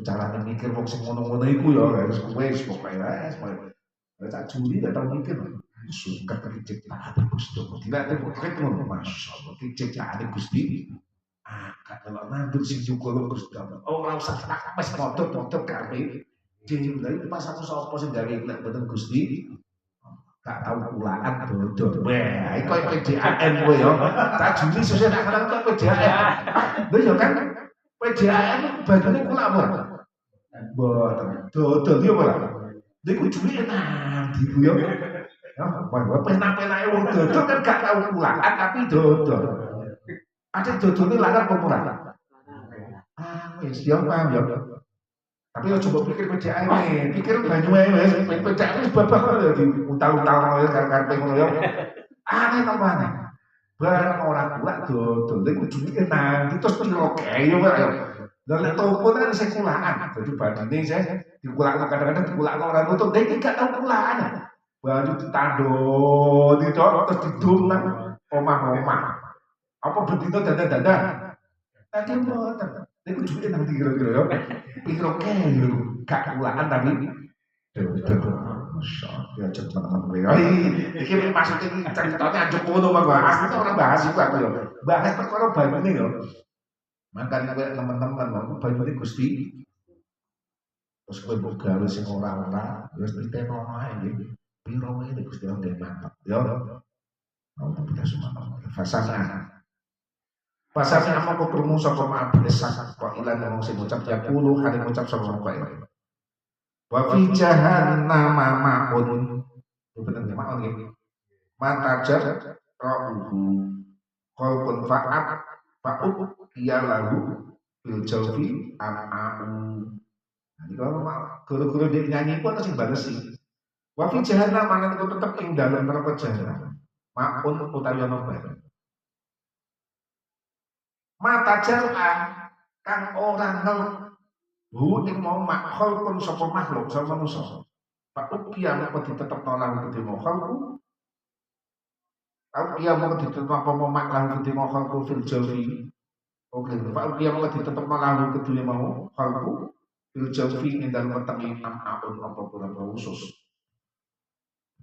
carane mikir wong sing ngono-ngono iku ya harus wis pokoke wis tak juli tak tahu mikir suka diciptakan Gusti tidak ada ngono masyaallah diciptakan Gusti kalau nandur sing juga lo Gusti ora usah tak wis modot karepe dhewe lha pas aku sapa sing gawe lek boten Gusti gak tahu kulaan bodoh wah iku PDAM kowe ya tak juli sesuk tak kenal kok PDAM lho ya kan PDAM badane kula apa boten dodol yo ora niku duwe enak gitu ya. Wah, penak-penake wong dodol kan gak tau kulaan tapi dodol. Ada dodolne larang apa ora? Wis ya paham ya. Tapi yo coba pikir PDAM, pikir banyu ae wis, PDAM wis babah kok di utal-utal karo-karo ngono ya. Aneh to aneh. Barang ora kuat dodol niku duwe enak, terus piro kae yo kok. Dari toko kan saya kulaan, jadi badine saya dikulakno kadang-kadang dikulakno orang nutup, dia gak tahu kulaan. Baru ditandon, terus didumlang omah-omah. Apa bedino dandan-dandan? Tadi mboten. Niku duwe nang kira-kira ya. Piro kae lho, gak kulaan tapi Masya Allah, ya teman-teman gue. Oh ini maksudnya ini ceritanya aja kono mah gue. Aslinya orang bahas itu aku ya. Bahas perkara banyu ini ya. Makanya gue teman-teman, banyu ini gusti. Terus gue mau gawe sing ora-ora, terus diteno ae nggih. Piro ini gusti Allah nggih mantap. Ya. Allah kita semua. Fasana. Fasana mongko krungu sapa ma'abdes kok ilan wong sing ngucap ya kulo hari ngucap sapa kok. Wa fi jahannam ma'un. Bener maun nggih. Matajar ra'uhu qalbun fa'ab dia lalu bil jawfi am'a'u. Nah, kalau guru-guru dia nyanyi pun masih balas sih. Wa fi jahannam mangan iku tetep ing dalem neraka jahanam. Ma'un utawi ana banyu. Matajar kang ora ngel hu ing mau makhol pun sapa makhluk sapa manusa. Pak ukia mengko ditetepno lan gedhe makhluk. Pak ukia mengko ditetepno apa mau makhluk gedhe makhluk fil jawfi. Oke, Pak ukia mengko ditetepno lan gedhe mau makhluk fil jawfi ing dalem wetenge am'aun apa pura-pura usus.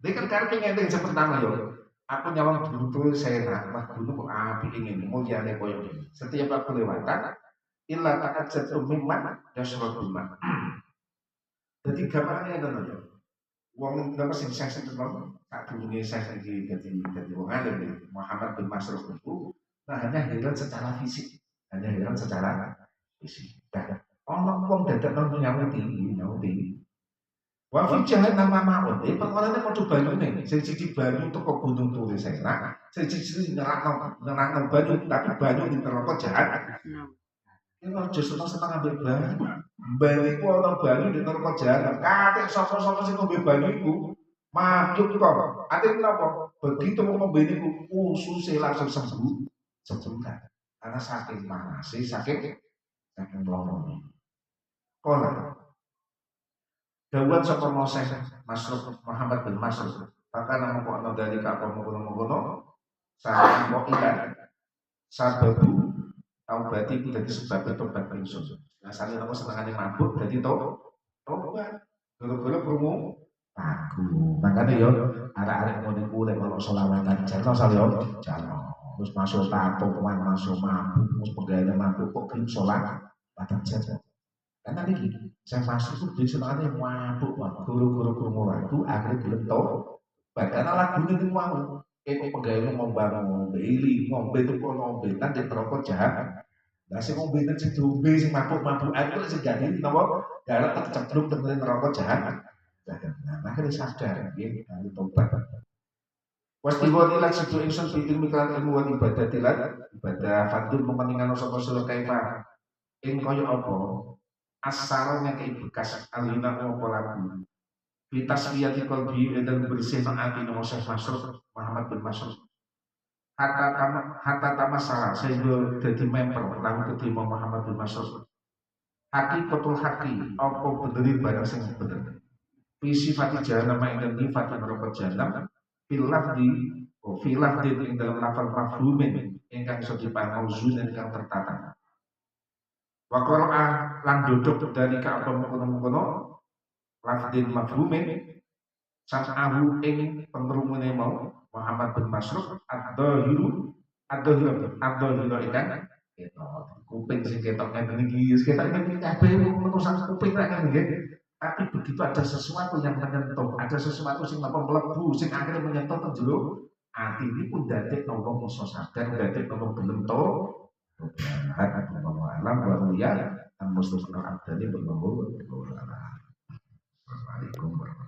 Ini kan karpe ngene sing pertama yo. Aku nyawang dulu saya nak gunung kok api ingin mulyane koyo ini. Setiap aku lewatan illa takat jatuh mimman yasrabul ma. Jadi gambarnya ngono yo. Wong napa sing sing tenan tak durunge saya iki dadi wong alim Muhammad bin Masruf itu nah hanya heran secara fisik. Hanya heran secara fisik. Ono wong dadak nang nyawuti. Wa fi jahannam ma'un. Perkarane padha banyune. Siji banyu teko gunung tulis enak, siji nerangno banyu tapi banyu di neraka jahanam. Ini aja seneng ambil banyu. Banyu iku ana banyu di neraka jahanam. Katik sapa-sapa sing ngombe banyu iku mabuk kok. Artinya napa? Begitu ngombe niku ususe langsung sembuh. Karena saking panase, saking lorone. Kola Dawuhan sapa Moses Masruf Muhammad bin Masruf. Maka nama kok ana dari apa mengkono-mengkono sareng kok ikan sababu taubati ku dadi sebab tobat ingsun. Asale nama senengane mabuk dadi tobat. Gara-gara krungu lagu. Makane yo arek-arek ngene ku lek ono selawatan jarno saleh jarno. Terus masuk tato pemain masuk mabuk, terus pegawai mabuk kok gelem salat padahal jarno. Karena ini saya masuk itu biasanya mabuk, guru-guru krungu lagu akhirnya belum tahu. Karena lagu ini mau, pegawai ngombe ili, ngombe itu kok ngombe kan di rokok jahat. Nah si ngombe itu si drumbe, si mabuk itu si jadi napa darah tercemplung dengan rokok jahat. Nah akhirnya sadar, ya kali tobat. Wastiwa ilan sedu insun bikin miklan ilmuwan ibadah tilat ibadah fadul memeningan sapa sira kaifa ing kaya apa asarnya kayak bekas alina apa lagu bitaswiyati qalbi dan bersihna ati Syekh Masruf Muhammad bin Masruf hatta tamasara sehingga dadi member lagu kedima Muhammad bin Masruf hakikatul haqi apa beneri barang sing bener fi sifati jahanam ing sifat neraka jahanam filaf di ing dalam lafal mafhumin ingkang iso dipangauzun ingkang tertata. Wa qara'a lan duduk dari ka apa mengkono-mengkono lafdin mafhumin sam'ahu ing pengrungune mau Muhammad bin Masruf ad-dhahiru ikan kuping sing ketok ngene iki ketok ngene kabeh menusan kuping ra ngene. Tapi begitu ada sesuatu yang menyentuh, ada sesuatu yang melebu, sing akhirnya menyentuh ke jero ati ini pun dadek wong iso sadar, dadek wong gelem to. Alam wa ya, Muslim al-Abdali berlalu. Assalamualaikum warahmatullahi wabarakatuh.